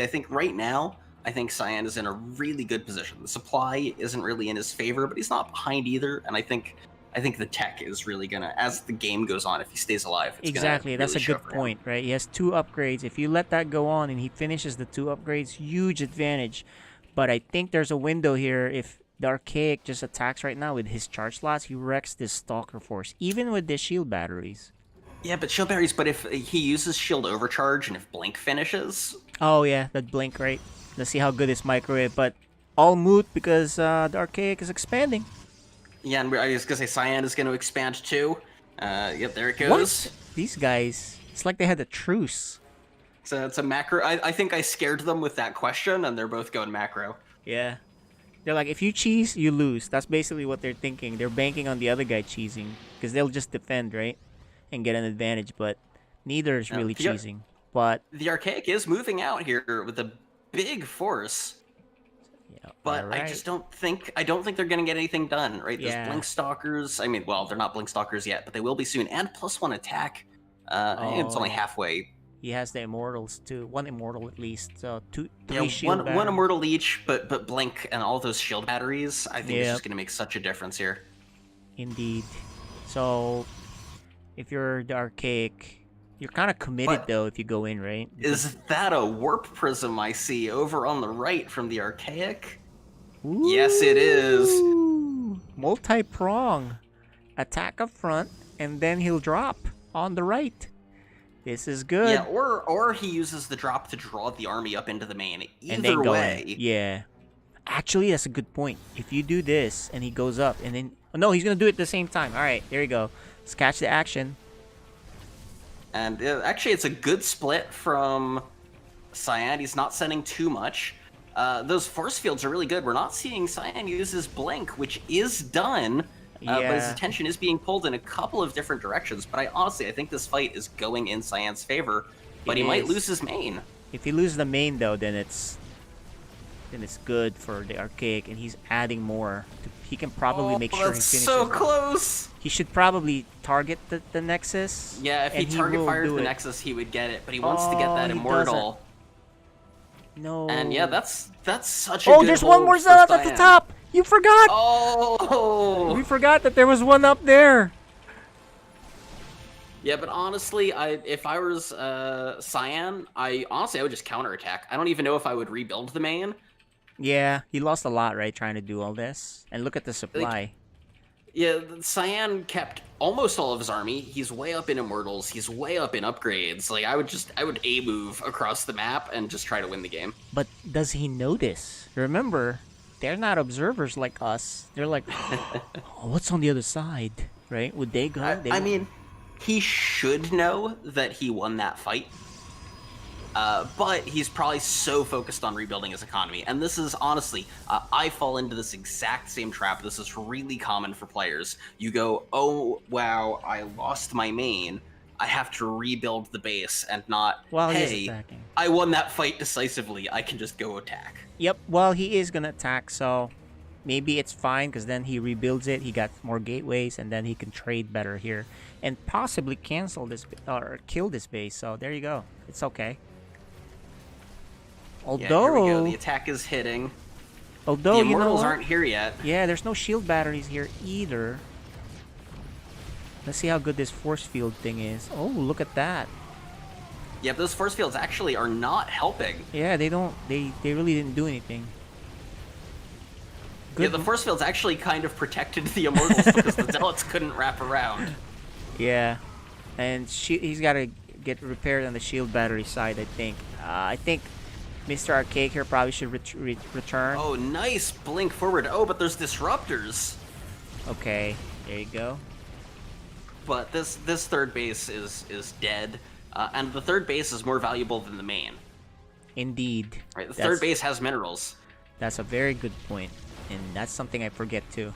think right now, I think Cyan is in a really good position. The supply isn't really in his favor, but he's not behind either. And I think the tech is really gonna, as the game goes on, if he stays alive. Exactly, that's a good point, right? He has 2 upgrades. If you let that go on and he finishes the 2 upgrades, huge advantage. But I think there's a window here. If the Archaic just attacks right now with his charge slots, he wrecks this Stalker Force, even with the shield batteries. Yeah, but shield batteries, but if he uses shield overcharge and if Blink finishes... Oh yeah, that Blink, right? Let's see how good is microwave, but all moot because the Archaic is expanding. Yeah, and I was going to say Cyan is going to expand too. Yep, there it goes. What? These guys, it's like they had a truce. So it's a macro. I think I scared them with that question, and they're both going macro. Yeah. They're like, if you cheese, you lose. That's basically what they're thinking. They're banking on the other guy cheesing because they'll just defend, right? And get an advantage, but neither is really cheesing. But the Archaic is moving out here with a big force. Yeah, but right. I don't think they're gonna get anything done, right? Yeah. Those Blink Stalkers. I mean, well, they're not Blink Stalkers yet, but they will be soon. And +1 attack. It's only halfway. He has the Immortals too. 1 Immortal at least. So 3 shield one Immortal each, but Blink and all those shield batteries. I think it's just gonna make such a difference here. Indeed. So if you're the Archaic. You're kind of committed, What? though, if you go in, right? Is that a warp prism I see over on the right from the Archaic? Ooh, Yes, it is. multi-prong. Attack up front, and then he'll drop on the right. This is good. Yeah, or he uses the drop to draw the army up into the main. And then Either go way. in. Yeah. Actually, that's a good point. If you do this, and he goes up, and then... Oh, no, he's going to do it at the same time. All right, there you go. Let's catch the action. And actually, it's a good split from Cyan. He's not sending too much. Those force fields are really good. We're not seeing Cyan use his blink, which is done. But his Yeah. attention is being pulled in a couple of different directions. But I think this fight is going in Cyan's favor. But It he might is. lose his main. If he loses the main, though, then it's good for the Archaic, and he's adding more. He can probably make sure he that's finishes. so it. close. He should probably target the Nexus. Yeah, if he and target will fired do the it. Nexus, he would get it. But he wants to get that he Immortal. No. And yeah, that's such a Oh, good there's one more hold for setup at the Cyan. top. You forgot. Oh. We forgot that there was one up there. Yeah, but honestly, if I was Cyan, I would just counterattack. I don't even know if I would rebuild the main. Yeah, he lost a lot, right, trying to do all this. And look at the supply. Yeah, Cyan kept almost all of his army. He's way up in Immortals. He's way up in upgrades. Like I would A move across the map and just try to win the game. But does he notice? Remember, they're not observers like us. They're like, oh, what's on the other side, right? Would they go? I mean, he should know that he won that fight. But he's probably so focused on rebuilding his economy. And this is, honestly, I fall into this exact same trap. This is really common for players. You go, oh, wow, I lost my main. I have to rebuild the base and not, While he's hey, attacking. I won that fight decisively. I can just go attack. Yep, well, he is going to attack, so maybe it's fine because then he rebuilds it. He got more gateways, and then he can trade better here. And possibly cancel this, or kill this base. So there you go. It's okay. Yeah, here we go. Although, The attack is hitting. the The Immortals you know what? aren't here yet. Yeah, there's no shield batteries here either. Let's see how good this force field thing is. Oh, look at that. Yeah, but those force fields actually are not helping. Yeah, they don't. They really didn't do anything. Yeah, the force fields actually kind of protected the Immortals because the Zealots couldn't wrap around. Yeah, and he's got to get repaired on the shield battery side. I think Mr. Archaic here probably should return. Oh, nice blink forward. Oh, but there's disruptors. Okay, there you go. But this third base is dead, and the third base is more valuable than the main. Indeed. Right, the third base has minerals. That's a very good point, and that's something I forget too.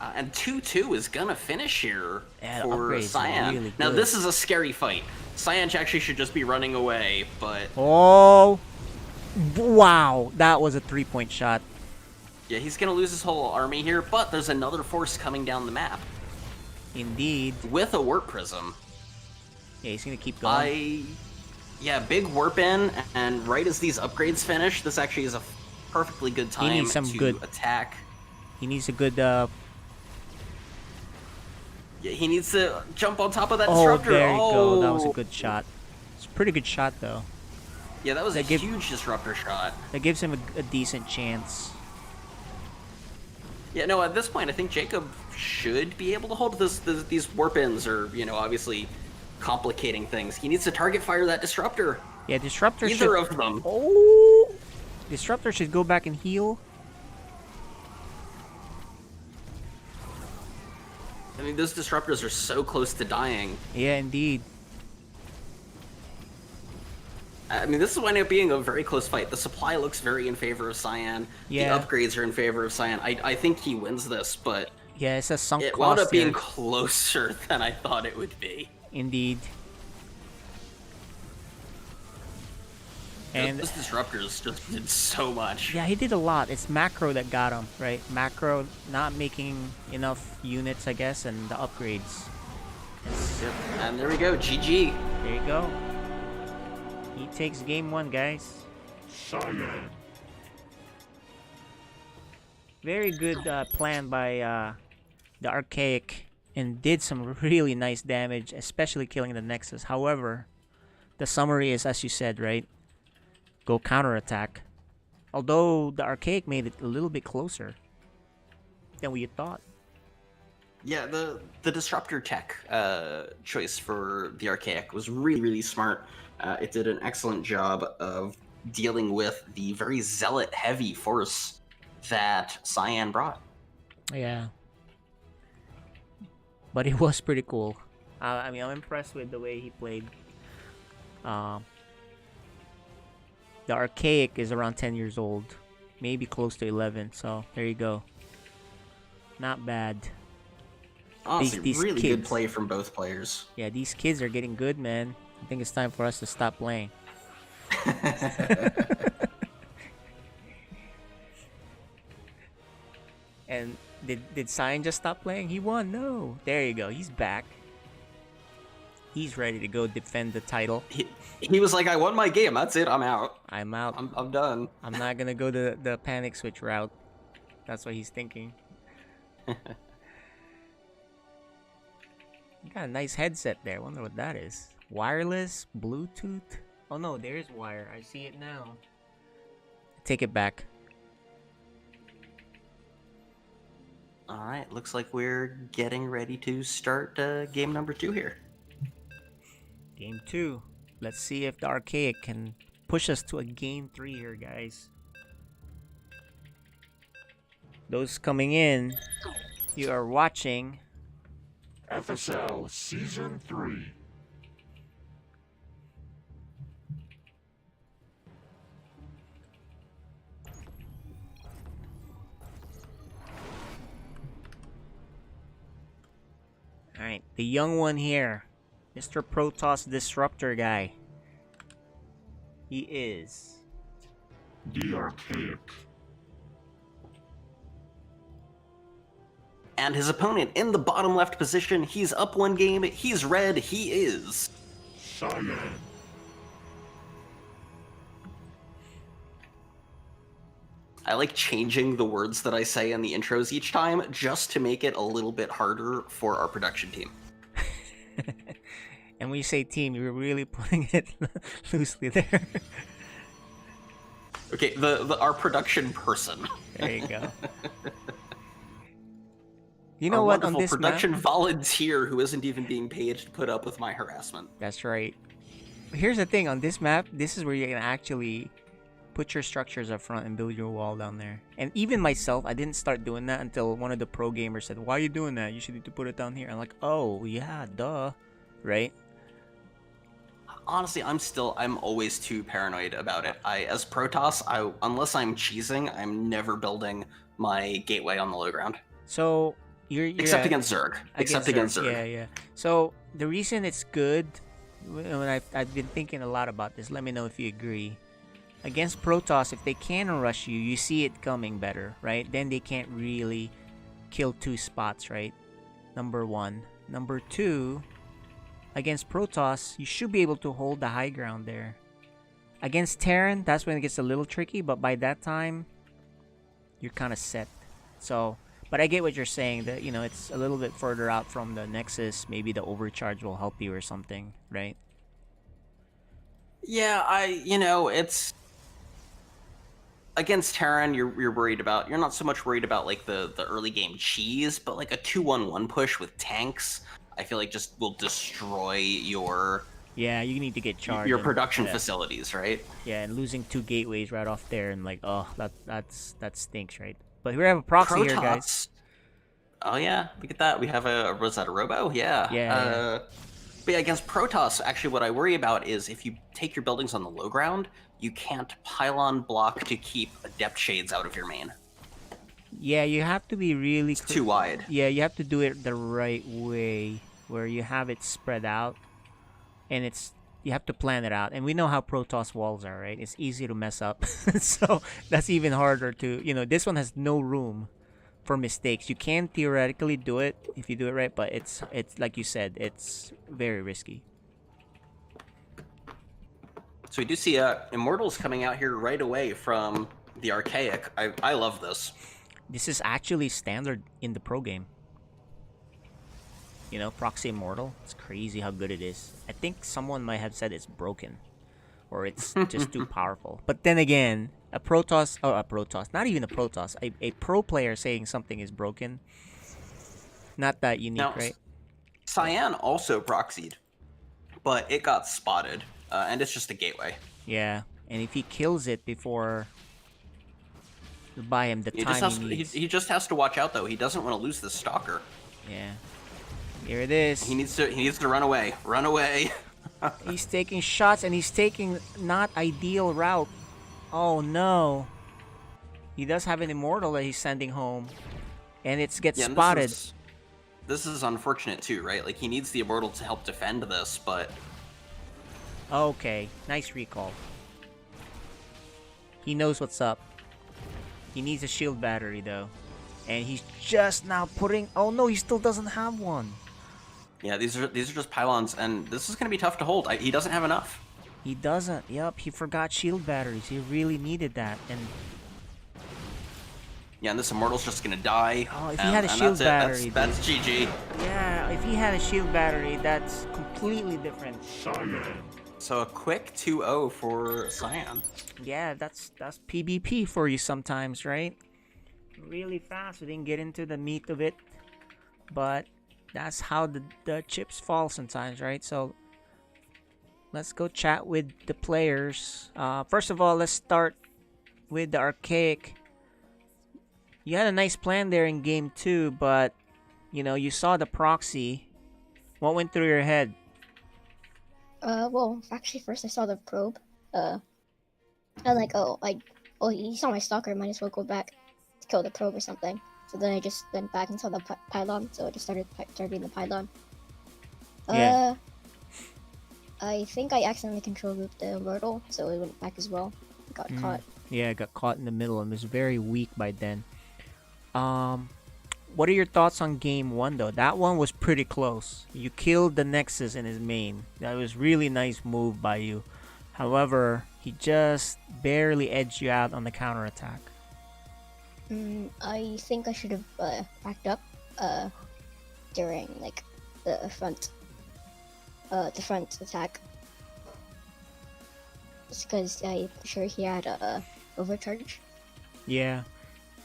And 2-2 is gonna finish here Yeah, the for upgrades are Cyan. really Now good. this is a scary fight. Cyan actually should just be running away, but Oh, wow, that was a 3-point shot. yeah, he's gonna lose his whole army here. But there's another force coming down the map Indeed. with a warp prism. Yeah, he's gonna keep going. Yeah, big warp in, and right as these upgrades finish, this actually is a perfectly good time needs some to good- attack. He needs a good. Yeah, he needs to jump on top of that Oh, disruptor. there you go. That was a Oh! good shot. It's a pretty good shot though. Yeah, that was a That give- huge disruptor shot. That gives him a decent chance. Yeah, no, at this point, I think Jacob should be able to hold these warp ins, or, obviously complicating things. He needs to target fire that disruptor. Yeah, Disruptor Either should. of them. Oh, Disruptor should go back and heal. I mean, those disruptors are so close to dying. Yeah, indeed. I mean, this is winding up being a very close fight. The supply looks very in favor of Cyan. Yeah. The upgrades are in favor of Cyan. I think he wins this, but Yeah, it's a sunk it wound cost up being here. closer than I thought it would be. Indeed. And Those disruptors just did so much. yeah, he did a lot. It's Macro that got him, right? Macro not making enough units, I guess, and the upgrades. Yep. And there we go, GG. There you go. He takes game 1, guys. Cyan. Very good plan by the Archaic and did some really nice damage, especially killing the Nexus. However, the summary is, as you said, right? Go counterattack. Although the Archaic made it a little bit closer than we thought. Yeah, the disruptor tech choice for the Archaic was really, really smart. It did an excellent job of dealing with the very zealot-heavy force that Cyan brought. Yeah. But it was pretty cool. I mean, I'm impressed with the way he played. The Archaic is around 10 years old. Maybe close to 11. So, there you go. Not bad. Honestly, These really kids. good play from both players. Yeah, these kids are getting good, man. I think it's time for us to stop playing. And did Cyan just stop playing? He won. No. There you go. He's back. He's ready to go defend the title. He was like, I won my game. That's it. I'm out. I'm out. I'm done. I'm not gonna go the panic switch route. That's what he's thinking. You got a nice headset there. Wonder what that is. Wireless, Bluetooth. Oh no, there is wire. I see it now. Take it back. All right, looks like we're getting ready to start game number 2 here. Game 2. Let's see if the Archaic can push us to a game 3 here, guys. Those coming in, you are watching FSL Season 3. Alright, the young one here. Mr. Protoss Disruptor guy. He is The Archaic. And his opponent in the bottom left position, he's up 1 game, he's red, he is Cyan. I like changing the words that I say in the intros each time just to make it a little bit harder for our production team. And when you say team, you're really putting it loosely there. Okay, our production person. There you go. You know Our what? On wonderful this production map, volunteer who isn't even being paid to put up with my harassment. that's right. Here's the thing: on this map, this is where you can actually put your structures up front and build your wall down there. And even myself, I didn't start doing that until one of the pro gamers said, "Why are you doing that? You should need to put it down here." I'm like, "Oh yeah, duh," right? Honestly, I'm always too paranoid about it. As Protoss, unless I'm cheesing, I'm never building my gateway on the low ground. So you're Except against Zerg. Except against Zerg. Yeah. So the reason it's good, when I've been thinking a lot about this. Let me know if you agree. Against Protoss, if they can rush you, you see it coming better, right? Then they can't really kill 2 spots, right? Number 1. Number 2, against Protoss, you should be able to hold the high ground there. Against Terran, that's when it gets a little tricky, but by that time, you're kind of set. So, but I get what you're saying, that, you know, it's a little bit further out from the Nexus. Maybe the overcharge will help you or something, right? Yeah, it's against Terran. You're worried about. You're not so much worried about like the early game cheese, but like a 2-1-1 push with tanks, I feel like just will destroy your Yeah, you need to get charged. your production facilities, right? Yeah, and losing 2 gateways right off there, and like, oh, that stinks, right? But we have a proxy here, guys. Oh yeah, look at that. We have was that a robo? Yeah. Yeah. But yeah, against Protoss, actually, what I worry about is if you take your buildings on the low ground, you can't pylon block to keep adept shades out of your main. Yeah, you have to be really... It's too wide. Yeah, you have to do it the right way, where you have it spread out, and you have to plan it out. And we know how Protoss walls are, right? It's easy to mess up. So that's even harder to... this one has no room for mistakes. You can theoretically do it if you do it right, but it's like you said, it's very risky. So we do see Immortals coming out here right away from the Archaic. I love this. This is actually standard in the pro game. You know, Proxy Immortal. It's crazy how good it is. I think someone might have said it's broken, or it's just too powerful. But then again, a Protoss, not even a Protoss, a pro player saying something is broken, not that unique, Now, right? Cyan also proxied, but it got spotted, and it's just a gateway. Yeah, and if he kills it before you buy him the time he needs. He just has to watch out though. He doesn't want to lose this stalker. Yeah. Here it is. He needs to run away. Run away. He's taking shots and he's taking not ideal route. Oh no. He does have an immortal that he's sending home. And it gets spotted. This is unfortunate too, right? Like he needs the immortal to help defend this, but Okay, nice recall. He knows what's up. He needs a shield battery though. And he's just now putting... Oh no, he still doesn't have one. yeah, these are just pylons, and this is going to be tough to hold. He doesn't have enough. He doesn't. Yep, he forgot shield batteries. He really needed that. And Yeah, and this immortal's just going to die. oh, if he had a shield battery, that's GG. yeah, if he had a shield battery, that's completely different. Cyan. So a quick 2-0 for Cyan. Yeah, that's PvP for you sometimes, right? Really fast. We didn't get into the meat of it, but that's how the chips fall sometimes, right? So let's go chat with the players. First of all, let's start with the Archaic. You had a nice plan there in game 2, but you know, you saw the proxy. What went through your head? Well, actually, first I saw the probe. I was like, oh, he saw my stalker. Might as well go back to kill the probe or something. So then I just went back and saw the pylon. So I just started targeting the pylon. Yeah. I think I accidentally control looped the immortal, so it went back as well. Got caught. Yeah, got caught in the middle and was very weak by then. What are your thoughts on game 1 though? That one was pretty close. You killed the Nexus in his main. That was really nice move by you. However, he just barely edged you out on the counterattack. I think I should have backed up during like the front attack. Just because I'm sure he had a overcharge. Yeah.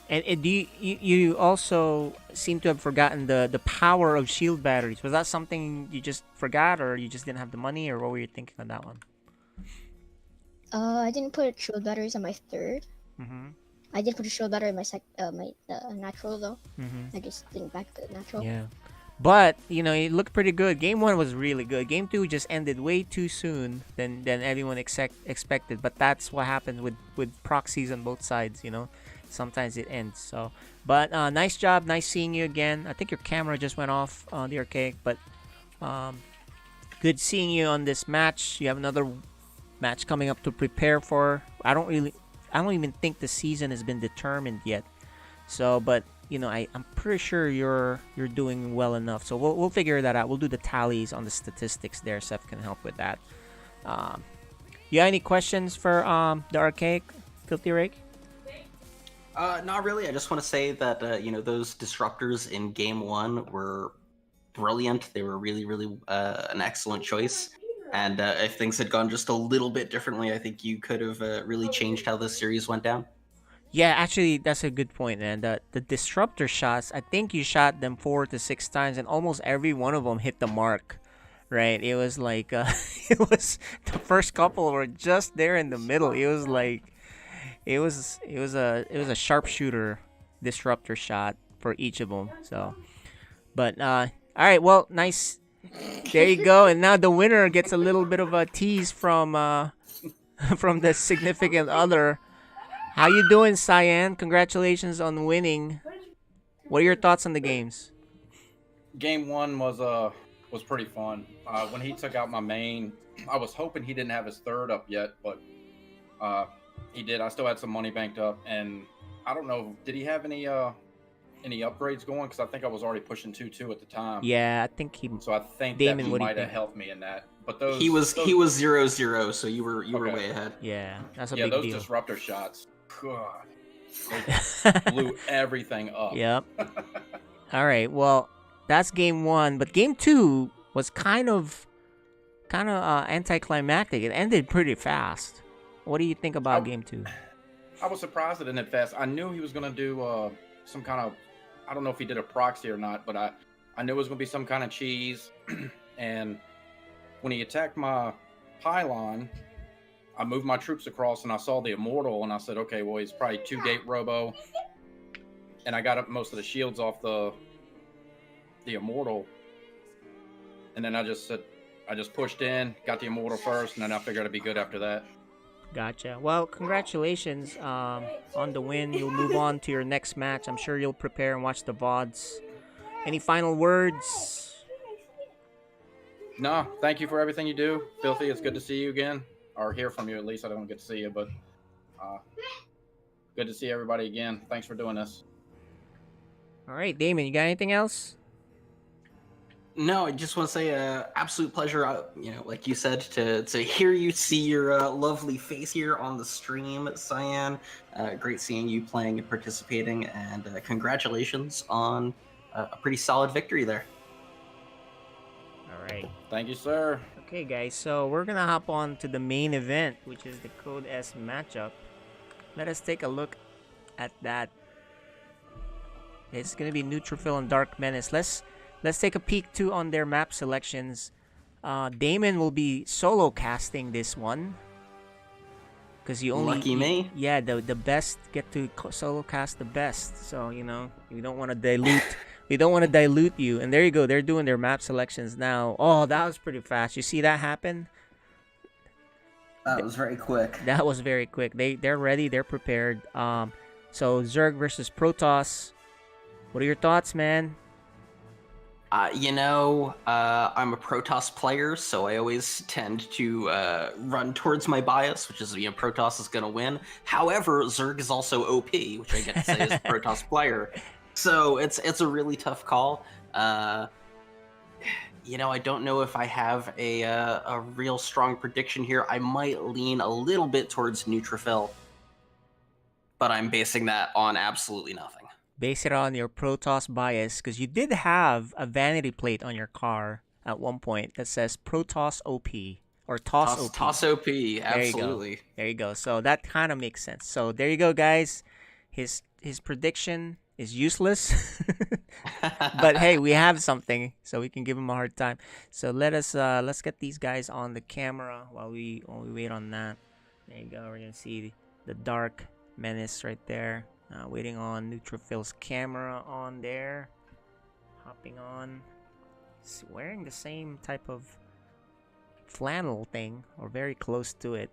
And do you also seem to have forgotten the power of shield batteries. Was that something you just forgot, or you just didn't have the money, or what were you thinking on that one? I didn't put shield batteries on my third. Mm-hmm. I did put a shield battery on my natural though. Mm-hmm. I just didn't back the natural. Yeah. But, you know, it looked pretty good. Game 1 was really good. Game 2 just ended way too soon than everyone expected. But that's what happens with proxies on both sides, you know. Sometimes it ends. So, but nice job. Nice seeing you again. I think your camera just went off on the Archaic. But good seeing you on this match. You have another match coming up to prepare for. I don't even think the season has been determined yet. So, but you know, I'm pretty sure you're doing well enough. So we'll figure that out. We'll do the tallies on the statistics there. Seth can help with that. You have any questions for the Archaic, Filthy Rake? Not really. I just want to say that you know, those disruptors in game 1 were brilliant. They were really, really an excellent choice. And if things had gone just a little bit differently, I think you could have really changed how this series went down. Yeah, actually, that's a good point, man. The disruptor shots, I think you shot them 4 to 6 times, and almost every one of them hit the mark, right? It was like, it was the first couple were just there in the middle. It was like, it was a sharpshooter disruptor shot for each of them. So, but all right, well, nice. There you go, and now the winner gets a little bit of a tease from from the significant other. How you doing, Cyan? Congratulations on winning. What are your thoughts on the games? Game 1 was pretty fun. When he took out my main, I was hoping he didn't have his third up yet, but he did. I still had some money banked up, and I don't know. Did he have any upgrades going? Because I think I was already pushing 2-2 at the time. Yeah, I think he. So I think Damon, that what do you might have think? helped me in that. But those He was 0-0, so you were Okay. way ahead. Yeah, that's a yeah, big those deal. disruptor shots, God, they blew everything up. Yep. All right. Well, that's game 1. But game 2 was kind of anticlimactic. It ended pretty fast. What do you think about game 2? I was surprised it ended fast. I knew he was gonna do some kind of, I don't know if he did a proxy or not, but I knew it was gonna be some kind of cheese. And when he attacked my pylon, I moved my troops across and I saw the immortal and I said, okay, well, he's probably 2-gate robo. And I got up most of the shields off the immortal. And then I just pushed in, got the immortal first, and then I figured it'd be good after that. Gotcha. Well, congratulations on the win. You'll move on to your next match. I'm sure you'll prepare and watch the VODs. Any final words? No, thank you for everything you do. Filthy, it's good to see you again. Or hear from you at least. I don't get to see you, but good to see everybody again. Thanks for doing this. All right, Damon, you got anything else? No, I just want to say, absolute pleasure. Like you said, to hear you, see your lovely face here on the stream, Cyan. Great seeing you playing and participating, and congratulations on a pretty solid victory there. All right. Thank you, sir. Okay, guys, so we're gonna hop on to the main event, which is the Code S matchup. Let us take a look at that. It's gonna be Neutrophil and Dark Menace. Let's take a peek too on their map selections. Damon will be solo casting this one, because you only me. Yeah, the best get to solo cast the best. So we don't want to dilute. We don't want to dilute you. And there you go. They're doing their map selections now. Oh, that was pretty fast. You see that happen? That was very quick. That was very quick. They're ready. They're prepared. So Zerg versus Protoss. What are your thoughts, man? I'm a Protoss player, so I always tend to run towards my bias, which is, Protoss is going to win. However, Zerg is also OP, which I get to say as a Protoss player. So it's a really tough call. I don't know if I have a real strong prediction here. I might lean a little bit towards Neutrophil, but I'm basing that on absolutely nothing. Base it on your Protoss bias, because you did have a vanity plate on your car at one point that says Protoss OP or Toss OP. Toss OP, absolutely. There you go. So that kind of makes sense. So there you go, guys. His prediction is useless, but hey, we have something, so we can give him a hard time. So let's get these guys on the camera while we wait on that. There you go. We're gonna see the Dark Menace right there. Waiting on Neutrophil's camera on there. Hopping on. He's wearing the same type of flannel thing, or very close to it.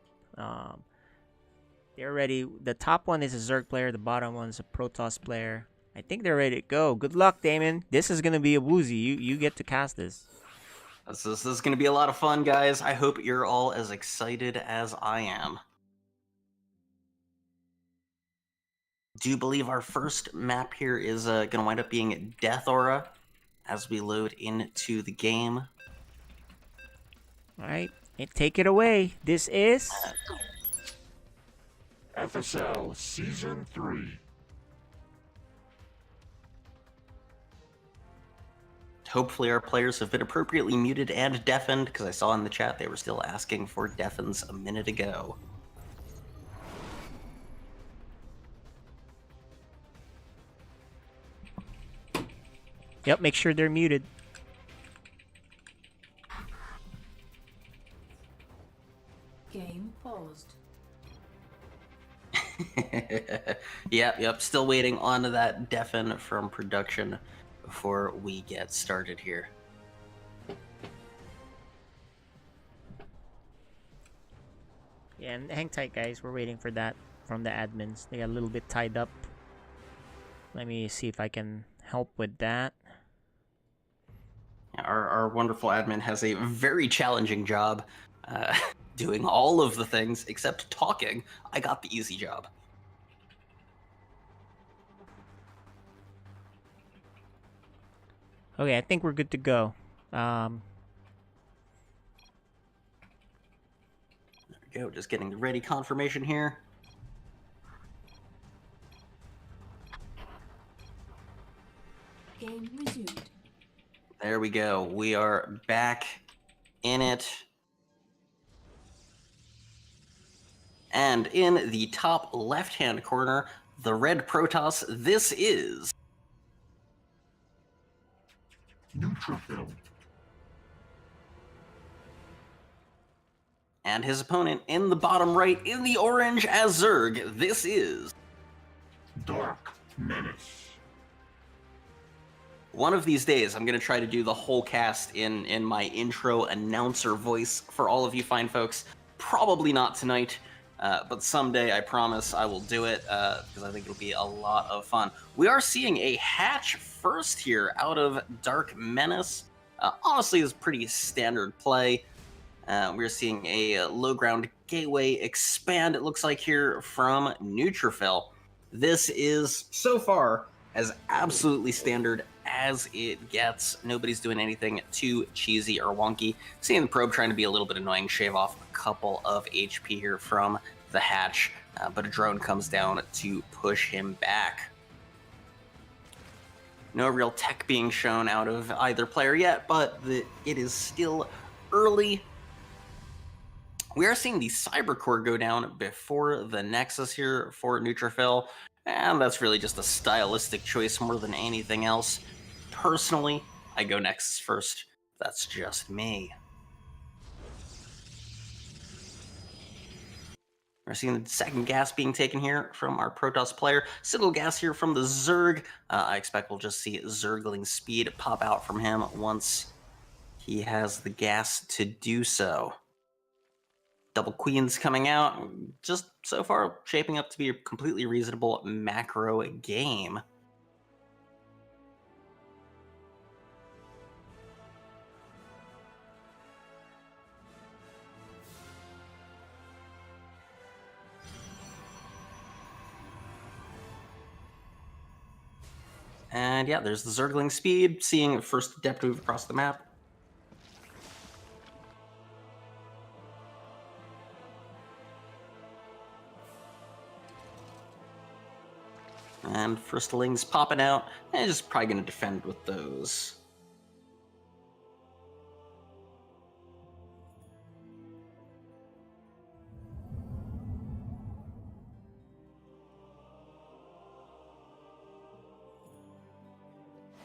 They're ready. The top one is a Zerg player. The bottom one's a Protoss player. I think they're ready to go. Good luck, Damon. This is going to be a woozy. You get to cast this. This is going to be a lot of fun, guys. I hope you're all as excited as I am. Do you believe our first map here is going to wind up being Death Aura as we load into the game? All right, take it away. This is FSL Season 3. Hopefully our players have been appropriately muted and deafened, because I saw in the chat they were still asking for deafens a minute ago. Yep, make sure they're muted. Game paused. Yep. Still waiting on that deafen from production before we get started here. Yeah, and hang tight, guys. We're waiting for that from the admins. They got a little bit tied up. Let me see if I can help with that. Our wonderful admin has a very challenging job doing all of the things except talking. I got the easy job. Okay, I think we're good to go. There we go, just getting the ready confirmation here. Game resumed. There we go. We are back in it. And in the top left-hand corner, the red Protoss, this is... Neutrophil. And his opponent in the bottom right, in the orange as Zerg, this is... Dark Menace. One of these days, I'm going to try to do the whole cast in my intro announcer voice for all of you fine folks. Probably not tonight, but someday, I promise, I will do it, because I think it'll be a lot of fun. We are seeing a hatch first here out of Dark Menace. Honestly, it's pretty standard play. We're seeing a low ground gateway expand, it looks like here, from Neutrophil. This is, so far, as absolutely standard as it gets. Nobody's doing anything too cheesy or wonky. Seeing the probe trying to be a little bit annoying, shave off a couple of HP here from the hatch, but a drone comes down to push him back. No real tech being shown out of either player yet, but it is still early. We are seeing the Cyber Core go down before the Nexus here for Neutrophil, and that's really just a stylistic choice more than anything else. Personally, I go Nexus first. That's just me. We're seeing the second gas being taken here from our Protoss player. Single gas here from the Zerg. I expect we'll just see Zergling speed pop out from him once he has the gas to do so. Double Queens coming out. Just so far shaping up to be a completely reasonable macro game. And yeah, there's the Zergling speed, seeing first Adept move across the map. And Firstlings popping out, and just probably going to defend with those.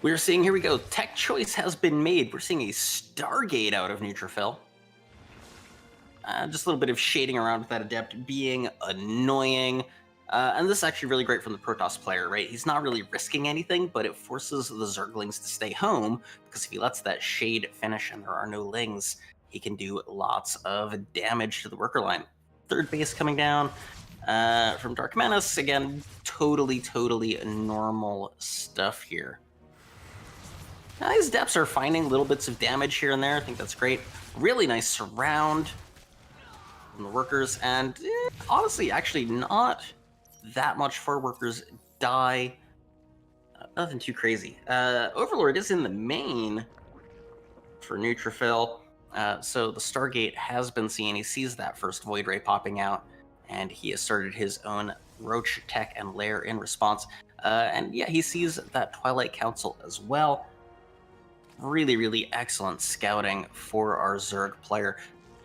We're seeing, here we go, tech choice has been made. We're seeing a Stargate out of Neutrophil. Just a little bit of shading around with that Adept being annoying. And this is actually really great from the Protoss player, right? He's not really risking anything, but it forces the Zerglings to stay home, because if he lets that shade finish and there are no lings, he can do lots of damage to the worker line. Third base coming down from Dark Menace. Again, totally normal stuff here. These Adepts are finding little bits of damage here and there. I think that's great. Really nice surround from the workers, and honestly, actually not that much for workers die. Nothing too crazy. Overlord is in the main for Neutrophil, so the Stargate has been seen. He sees that first Void Ray popping out, and he has started his own Roach tech and lair in response. And yeah, he sees that Twilight Council as well. Really excellent scouting for our Zerg player.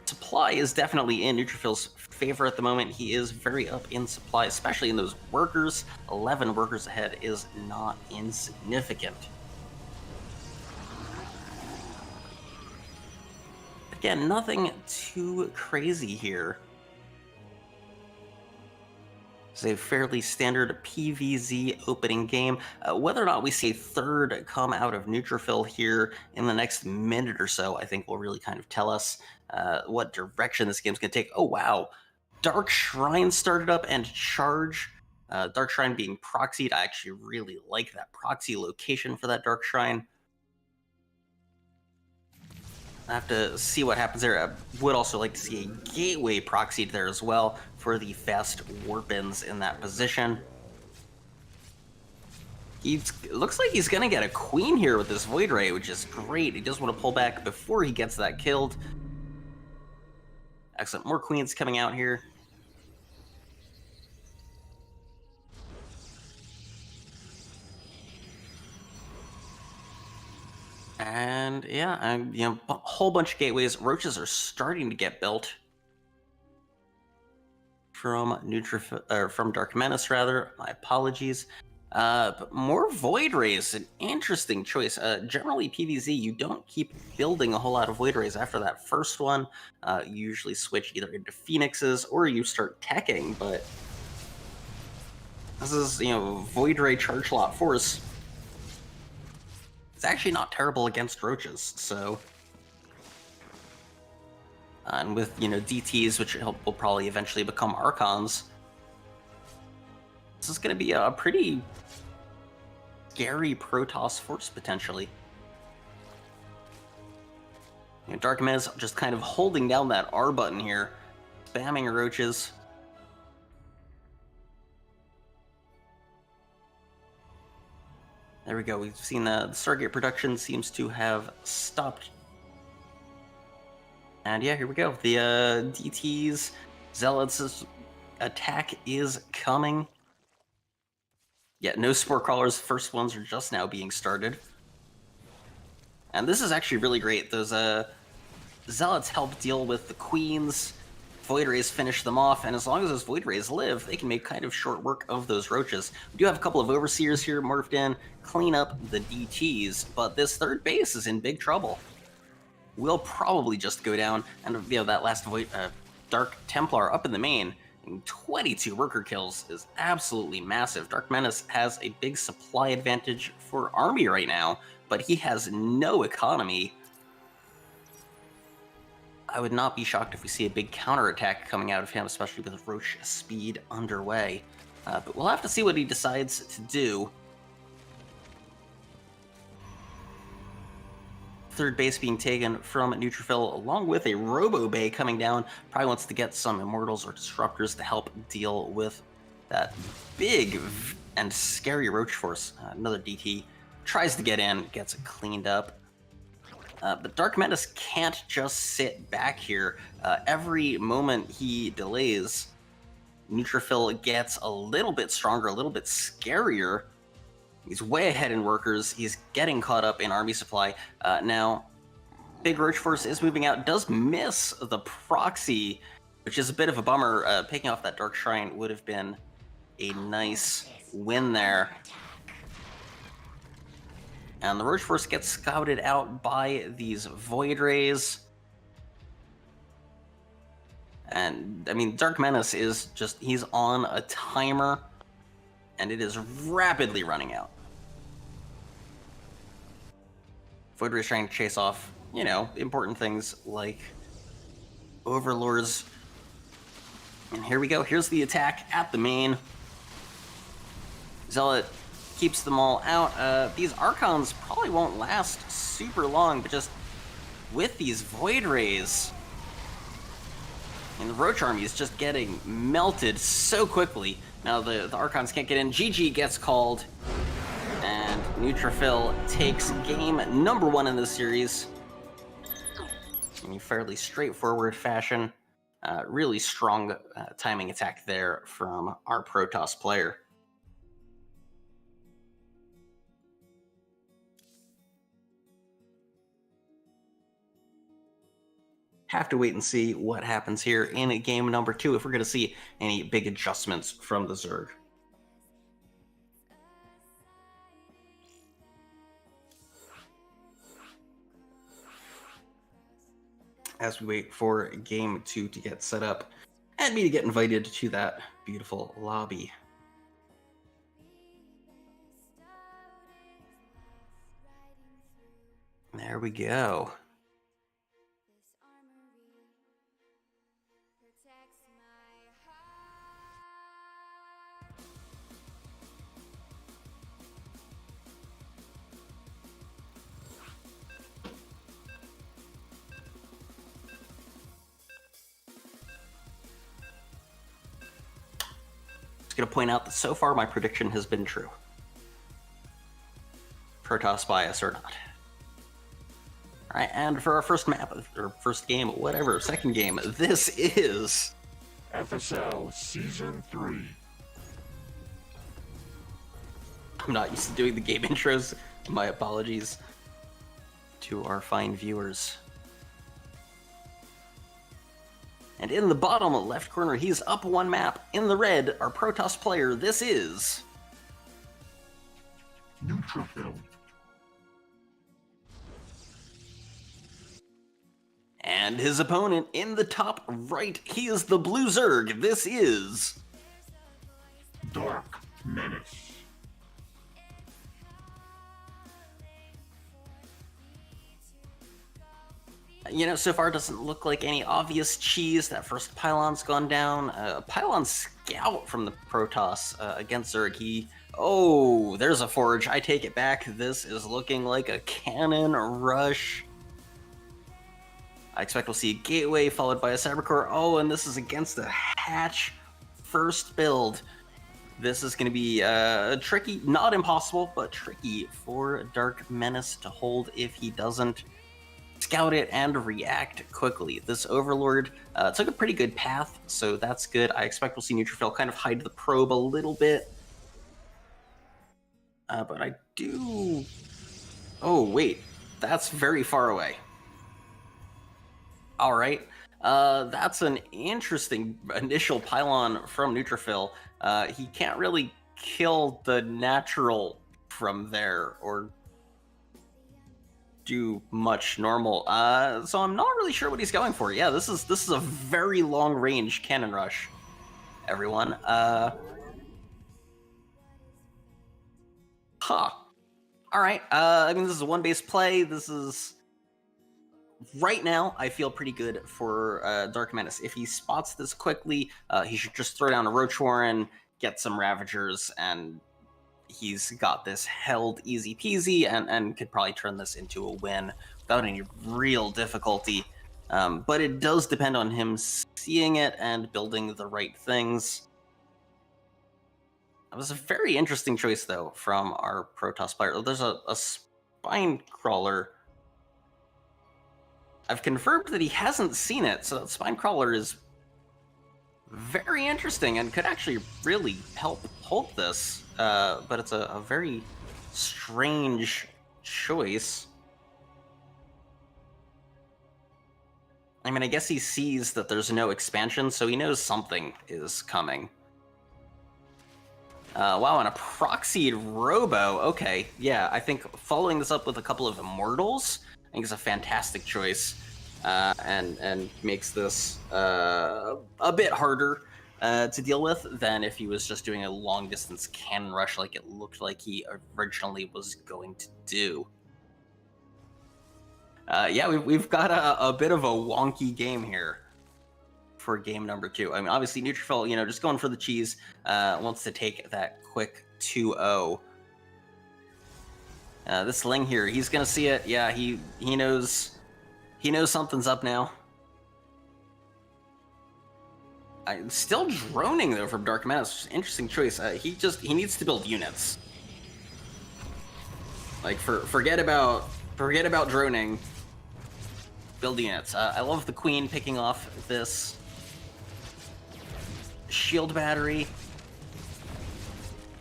Supply is definitely in Neutrophil's favor at the moment. He is very up in supply, especially in those workers. 11 workers ahead is not insignificant. Again, nothing too crazy here. It's a fairly standard PvZ opening game. Whether or not we see a third come out of Neutrophil here in the next minute or so, I think will really kind of tell us what direction this game's going to take. Oh, wow. Dark Shrine started up and Charge. Dark Shrine being proxied. I actually really like that proxy location for that Dark Shrine. I have to see what happens there. I would also like to see a gateway proxied there as well for the fast warp-ins in that position. Looks like he's going to get a queen here with this Void Ray, which is great. He does want to pull back before he gets that killed. Excellent. More queens coming out here. And yeah, a whole bunch of gateways. Roaches are starting to get built from from Dark Menace, rather. My apologies. But more Void Rays, an interesting choice. Generally, PvZ, you don't keep building a whole lot of Void Rays after that first one. You usually switch either into Phoenixes or you start teching, but this is, Void Ray Charge Lot Force. It's actually not terrible against Roaches, so... and with, DTs, which will probably eventually become Archons, this is going to be a pretty scary Protoss force, potentially. Dark Menace just kind of holding down that R button here, spamming Roaches. There we go, we've seen the Stargate production seems to have stopped. And yeah, here we go. The DTs, Zealots' attack is coming. Yeah, no Spore Crawlers. First ones are just now being started. And this is actually really great. Those Zealots help deal with the Queens. Void Rays finish them off, and as long as those Void Rays live, they can make kind of short work of those Roaches. We do have a couple of Overseers here morphed in, clean up the DTs, but this third base is in big trouble. Will probably just go down, and that last Dark Templar up in the main, and 22 worker kills is absolutely massive. Dark Menace has a big supply advantage for army right now, but he has no economy. I would not be shocked if we see a big counterattack coming out of him, especially with Roach speed underway. But we'll have to see what he decides to do. Third base being taken from Neutrophil, along with a Robo Bay coming down. Probably wants to get some Immortals or Disruptors to help deal with that big and scary Roach force. Another DT tries to get in, gets it cleaned up. But Dark Menace can't just sit back here. Every moment he delays, Neutrophil gets a little bit stronger, a little bit scarier. He's way ahead in workers. He's getting caught up in army supply. Now, Big Roach Force is moving out. Does miss the proxy, which is a bit of a bummer. Picking off that Dark Shrine would have been a nice win there. And the Roach Force gets scouted out by these Void Rays. And, I mean, Dark Menace is just, he's on a timer, and it is rapidly running out. Void Rays trying to chase off, important things like Overlords. And here we go. Here's the attack at the main. Zealot keeps them all out. These Archons probably won't last super long, but just with these Void Rays, and the Roach army is just getting melted so quickly. Now the Archons can't get in. GG gets called, and Neutrophil takes game number 1 in this series in a fairly straightforward fashion. Really strong timing attack there from our Protoss player. Have to wait and see what happens here in game number 2 if we're going to see any big adjustments from the Zerg. As we wait for game 2 to get set up and me to get invited to that beautiful lobby. There we go. Going to point out that so far my prediction has been true. Protoss bias or not. Alright, and for our first map, or first game, whatever, second game, this is... FSL Season 3. I'm not used to doing the game intros, my apologies. to our fine viewers. And in the bottom left corner, he's up one map. In the red, our Protoss player, this is... Neutrophil. And his opponent in the top right, he is the blue Zerg. This is... Dark Menace. You know, so far it doesn't look like any obvious cheese. That first pylon's gone down. Pylon scout from the Protoss against Zerg. Oh, there's a forge. I take it back. This is looking like a cannon rush. I expect we'll see a gateway followed by a cybercore. Oh, and this is against a hatch first build. This is going to be tricky, not impossible, but tricky for Dark Menace to hold if he doesn't scout it and react quickly. This Overlord took a pretty good path, so that's good. I expect we'll see Neutrophil kind of hide the probe a little bit. But I do... Oh, wait. That's very far away. All right. That's an interesting initial pylon from Neutrophil. He can't really kill the natural from there, or do much normal. So I'm not really sure what he's going for. Yeah, this is a very long range cannon rush, everyone. All right. I mean, this is a one base play. This is right now. I feel pretty good for Dark Menace. If he spots this quickly, he should just throw down a Roach Warren, get some Ravagers, and he's got this held easy peasy, and could probably turn this into a win without any real difficulty. But it does depend on him seeing it and building the right things. It was a very interesting choice, though, from our Protoss player. There's a spine crawler. I've confirmed that he hasn't seen it, so that spine crawler is very interesting and could actually really help hold this. But it's a very strange choice. I mean, I guess he sees that there's no expansion, so he knows something is coming. Wow, and a proxied Robo. Okay, yeah, I think following this up with a couple of Immortals, I think is a fantastic choice, and makes this a bit harder to deal with than if he was just doing a long-distance cannon rush like it looked like he originally was going to do. Yeah, we've got a bit of a wonky game here for game number 2. I mean, obviously, Neutrophil, just going for the cheese, wants to take that quick 2-0. This Ling here, he's gonna see it. Yeah, he knows something's up now. I'm still droning though from Dark Menace. Interesting choice. He needs to build units. Like forget about droning. Build units. I love the Queen picking off this shield battery.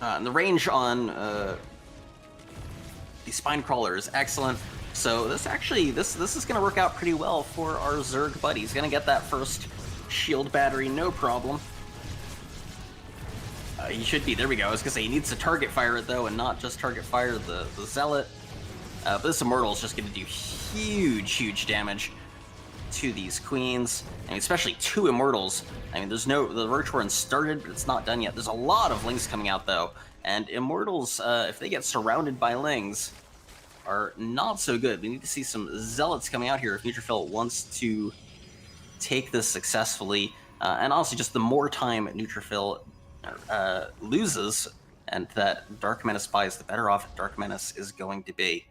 And the range on the spine crawler is excellent. So this is going to work out pretty well for our Zerg buddy. He's going to get that first shield battery, no problem. He should be. There we go. I was going to say he needs to target fire it though, and not just target fire the Zealot. But this Immortal is just going to do huge damage to these Queens, and especially 2 Immortals. I mean, the Roach Warren started, but it's not done yet. There's a lot of Lings coming out though, and Immortals, if they get surrounded by Lings, are not so good. We need to see some Zealots coming out here if Neutrophil wants to take this successfully. And also, just the more time Neutrophil loses and that Dark Menace buys, the better off Dark Menace is going to be.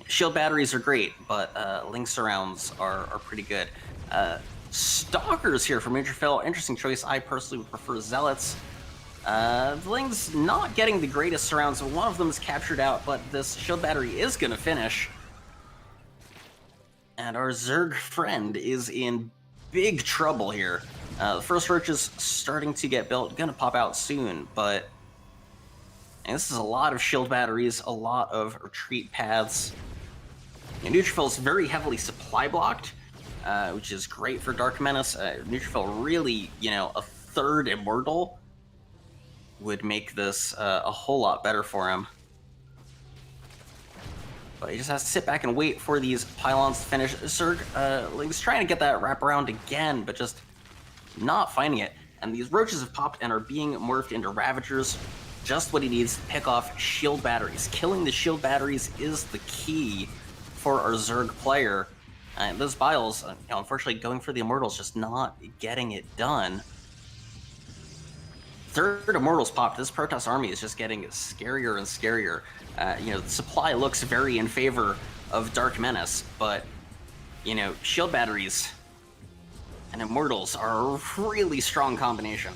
Shield batteries are great, but Ling surrounds are pretty good. Stalkers here from Neutrophil, interesting choice. I personally would prefer Zealots. Ling's not getting the greatest surrounds, but one of them is captured out, but this shield battery is going to finish. And our Zerg friend is in big trouble here. The first Roach is starting to get built, gonna pop out soon, but this is a lot of shield batteries, a lot of retreat paths. Neutrophil's very heavily supply blocked, which is great for Dark Menace. Neutrophil really, a third Immortal would make this a whole lot better for him. But he just has to sit back and wait for these pylons to finish. Zerg, he's trying to get that wraparound again, but just not finding it. And these roaches have popped and are being morphed into Ravagers. Just what he needs to pick off shield batteries. Killing the shield batteries is the key for our Zerg player. And those Biles, unfortunately, going for the Immortals, just not getting it done. Third Immortals popped. This Protoss army is just getting scarier and scarier. The supply looks very in favor of Dark Menace, but, shield batteries and Immortals are a really strong combination.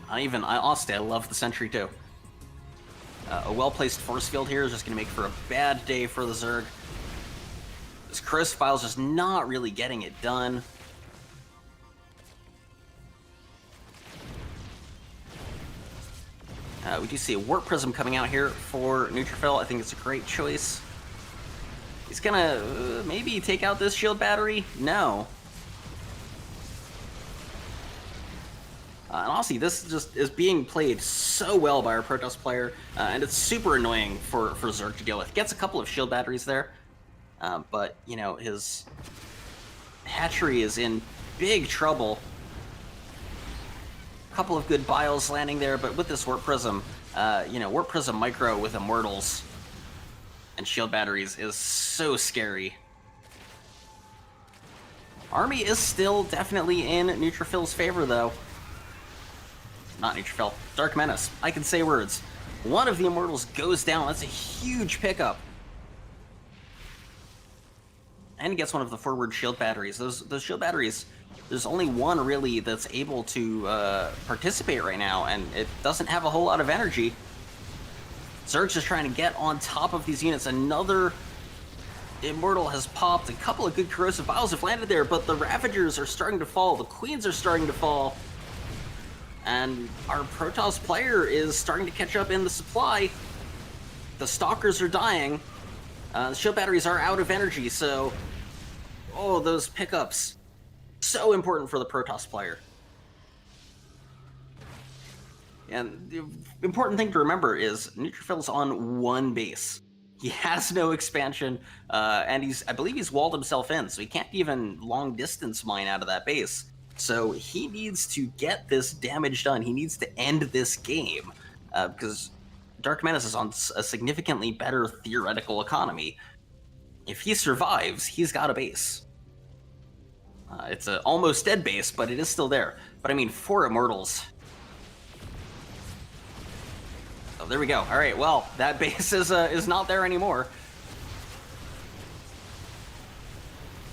Honestly, I love the Sentry too. A well-placed force field here is just going to make for a bad day for the Zerg. This Corrosive Bile's just not really getting it done. We do see a Warp Prism coming out here for Neutrophil. I think it's a great choice. He's gonna maybe take out this shield battery? No. And honestly, this just is being played so well by our Protoss player, and it's super annoying for Zerg to deal with. Gets a couple of shield batteries there, but, his hatchery is in big trouble. Couple of good Biles landing there, but with this Warp Prism, Warp Prism Micro with Immortals and shield batteries is so scary. Army is still definitely in Neutrophil's favor, though. Not Neutrophil, Dark Menace. I can say words. One of the Immortals goes down. That's a huge pickup. And he gets one of the forward shield batteries. Those shield batteries, there's only one really that's able to participate right now, and it doesn't have a whole lot of energy. Zerg's just trying to get on top of these units. Another Immortal has popped. A couple of good Corrosive Biles have landed there, but the Ravagers are starting to fall. The Queens are starting to fall. And our Protoss player is starting to catch up in the supply. The Stalkers are dying. The shield batteries are out of energy, so... Oh, those pickups. So important for the Protoss player. And the important thing to remember is Neutrophil's on one base. He has no expansion, and I believe he's walled himself in, so he can't even long distance mine out of that base. So he needs to get this damage done. He needs to end this game, because Dark Menace is on a significantly better theoretical economy. If he survives, he's got a base. It's an almost dead base, but it is still there. But I mean, 4 Immortals. Oh, there we go. All right, well, that base is not there anymore.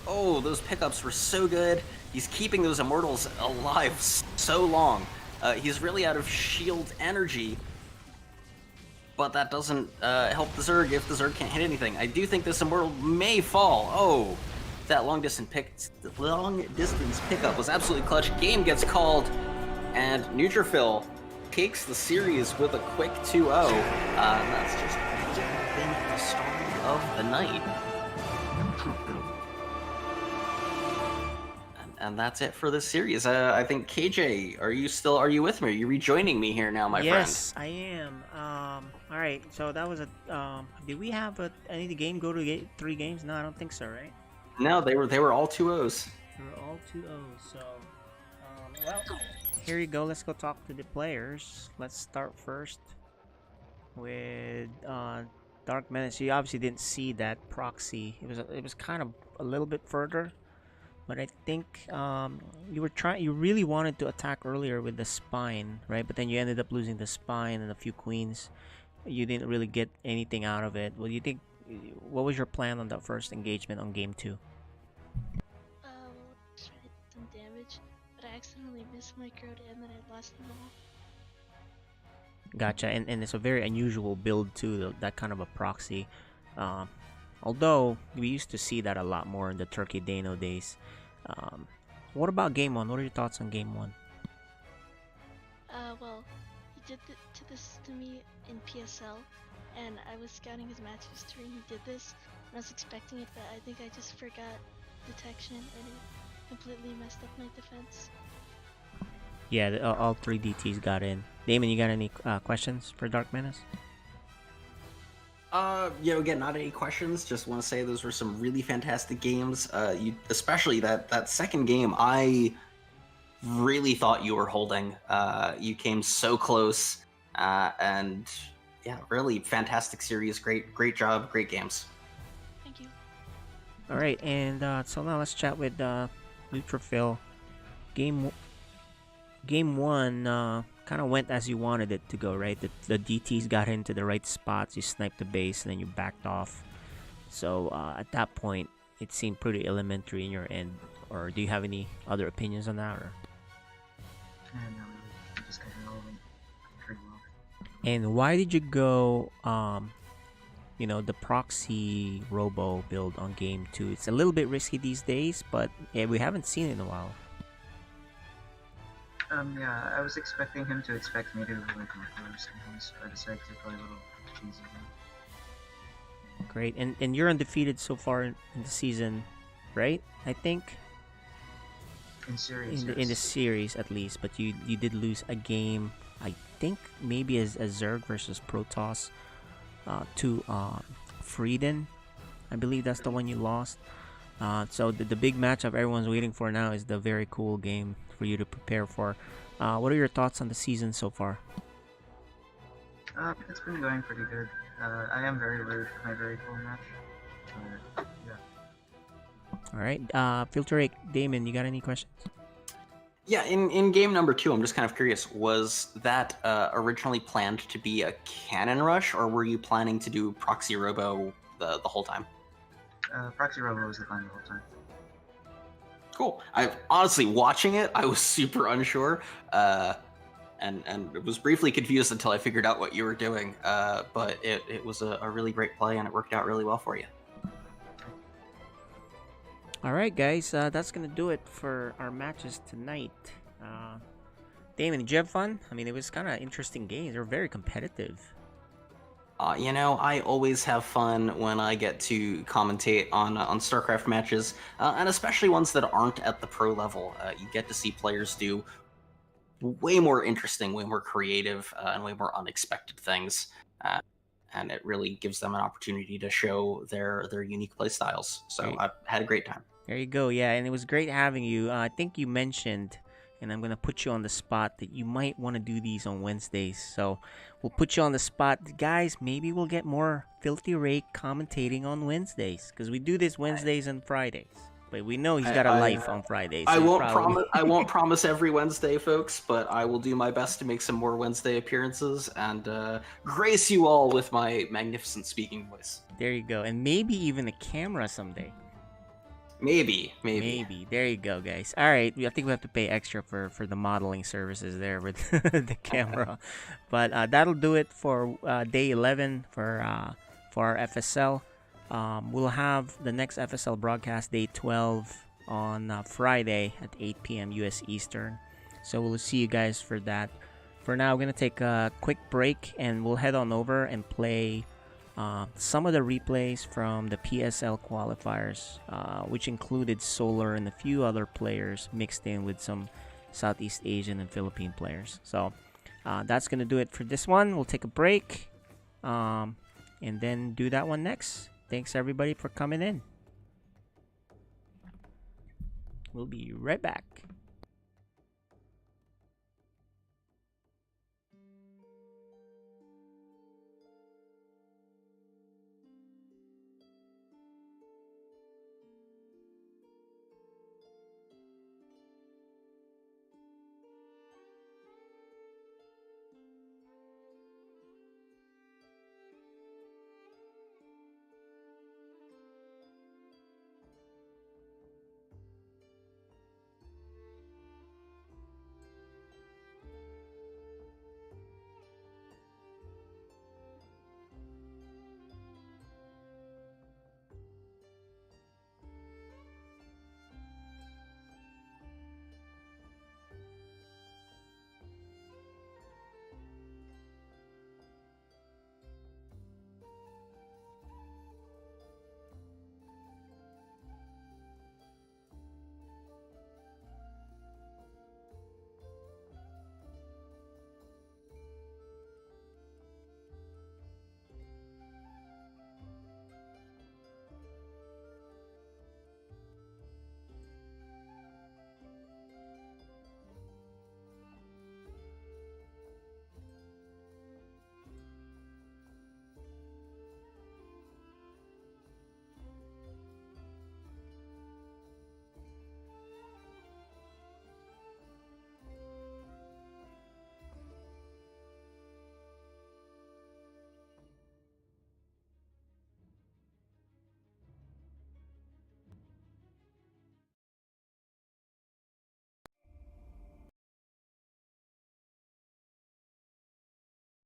Oh, those pickups were so good. He's keeping those Immortals alive so long. He's really out of shield energy, but that doesn't help the Zerg if the Zerg can't hit anything. I do think this Immortal may fall. Oh, that long distance pickup was absolutely clutch. Game gets called, and Neutrophil takes the series with a quick 2-0. That's just been the start of the night. And that's it for this series. I think KJ, are you with me? Are you rejoining me here now, my friend? Yes, I am. All right. So that was did we have any game go to 3 games? No, I don't think so, right? No, they were all 2-0s. They were all 2-0. So, well, here you go. Let's go talk to the players. Let's start first with Dark Menace. You obviously didn't see that proxy. It was kind of a little bit further. But I think you really wanted to attack earlier with the spine, right? But then you ended up losing the spine and a few queens. You didn't really get anything out of it. What do you think? What was your plan on that first engagement on game 2? Well, I tried to do some damage, but I accidentally missed my crowd and then I lost them all. Gotcha, and it's a very unusual build too, that kind of a proxy. Although we used to see that a lot more in the Turkey Dano days. What about game 1? What are your thoughts on game 1? Well, he did this to me in PSL, and I was scouting his match history, and he did this. And I was expecting it, but I think I just forgot detection, and it completely messed up my defense. Yeah, all three DTs got in. Damon, you got any questions for Dark Menace? Again, not any questions. Just want to say those were some really fantastic games. Especially that second game, I really thought you were holding. You came so close, and yeah, really fantastic series. Great job. Great games. Thank you. All right, and so now let's chat with Neutrophil. Game one kind of went as you wanted it to go, right? The DTs got into the right spots. You sniped the base, and then you backed off. So at that point, it seemed pretty elementary in your end. Or do you have any other opinions on that? Or? Not really. I just got relevant pretty well. And why did you go, the proxy robo build on game 2? It's a little bit risky these days, but yeah, we haven't seen it in a while. Yeah, I was expecting him to expect me to like first, so I decided to play a little cheesy. Great, and you're undefeated so far in the season, right? I think. In series. In the series at least, but you did lose a game. I think maybe as Zerg versus Protoss to Frieden. I believe that's the one you lost. So the big matchup everyone's waiting for now is the very cool game for you to prepare for. What are your thoughts on the season so far? It's been going pretty good. I am very rude for my very cool match. Yeah. All right, Filtrate, Damon, you got any questions? Yeah, in game number 2, I'm just kind of curious, was that originally planned to be a cannon rush, or were you planning to do proxy robo the whole time? Proxy robo was the plan the whole time. Cool. I honestly, watching it, I was super unsure, and was briefly confused until I figured out what you were doing. But it was a really great play, and it worked out really well for you. All right, guys, that's gonna do it for our matches tonight. Damon, did you have fun? I mean, it was kind of interesting games. They were very competitive. I always have fun when I get to commentate on StarCraft matches, and especially ones that aren't at the pro level. You get to see players do way more interesting, way more creative, and way more unexpected things, and it really gives them an opportunity to show their unique play styles. So Great. I've had a great time. There you go. Yeah, and it was great having you. I think you mentioned, and I'm gonna put you on the spot, that you might want to do these on Wednesdays. So we'll put you on the spot, guys. Maybe we'll get more Filthy Ray commentating on Wednesdays, because we do this Wednesdays and Fridays. But we know he's got a life on Fridays. I so won't probably... promise. I won't promise every Wednesday, folks, but I will do my best to make some more Wednesday appearances and grace you all with my magnificent speaking voice. There you go, and maybe even a camera someday. Maybe. There you go, guys. All right, I think we have to pay extra for the modeling services there with the camera, but that'll do it for day 11 for our FSL. We'll have the next FSL broadcast day 12 on Friday at 8 p.m. US Eastern. So we'll see you guys for that. For now, we're gonna take a quick break and we'll head on over and play some of the replays from the PSL qualifiers, which included Solar and a few other players mixed in with some Southeast Asian and Philippine players. So that's going to do it for this one. We'll take a break and then do that one next. Thanks everybody for coming in. We'll be right back.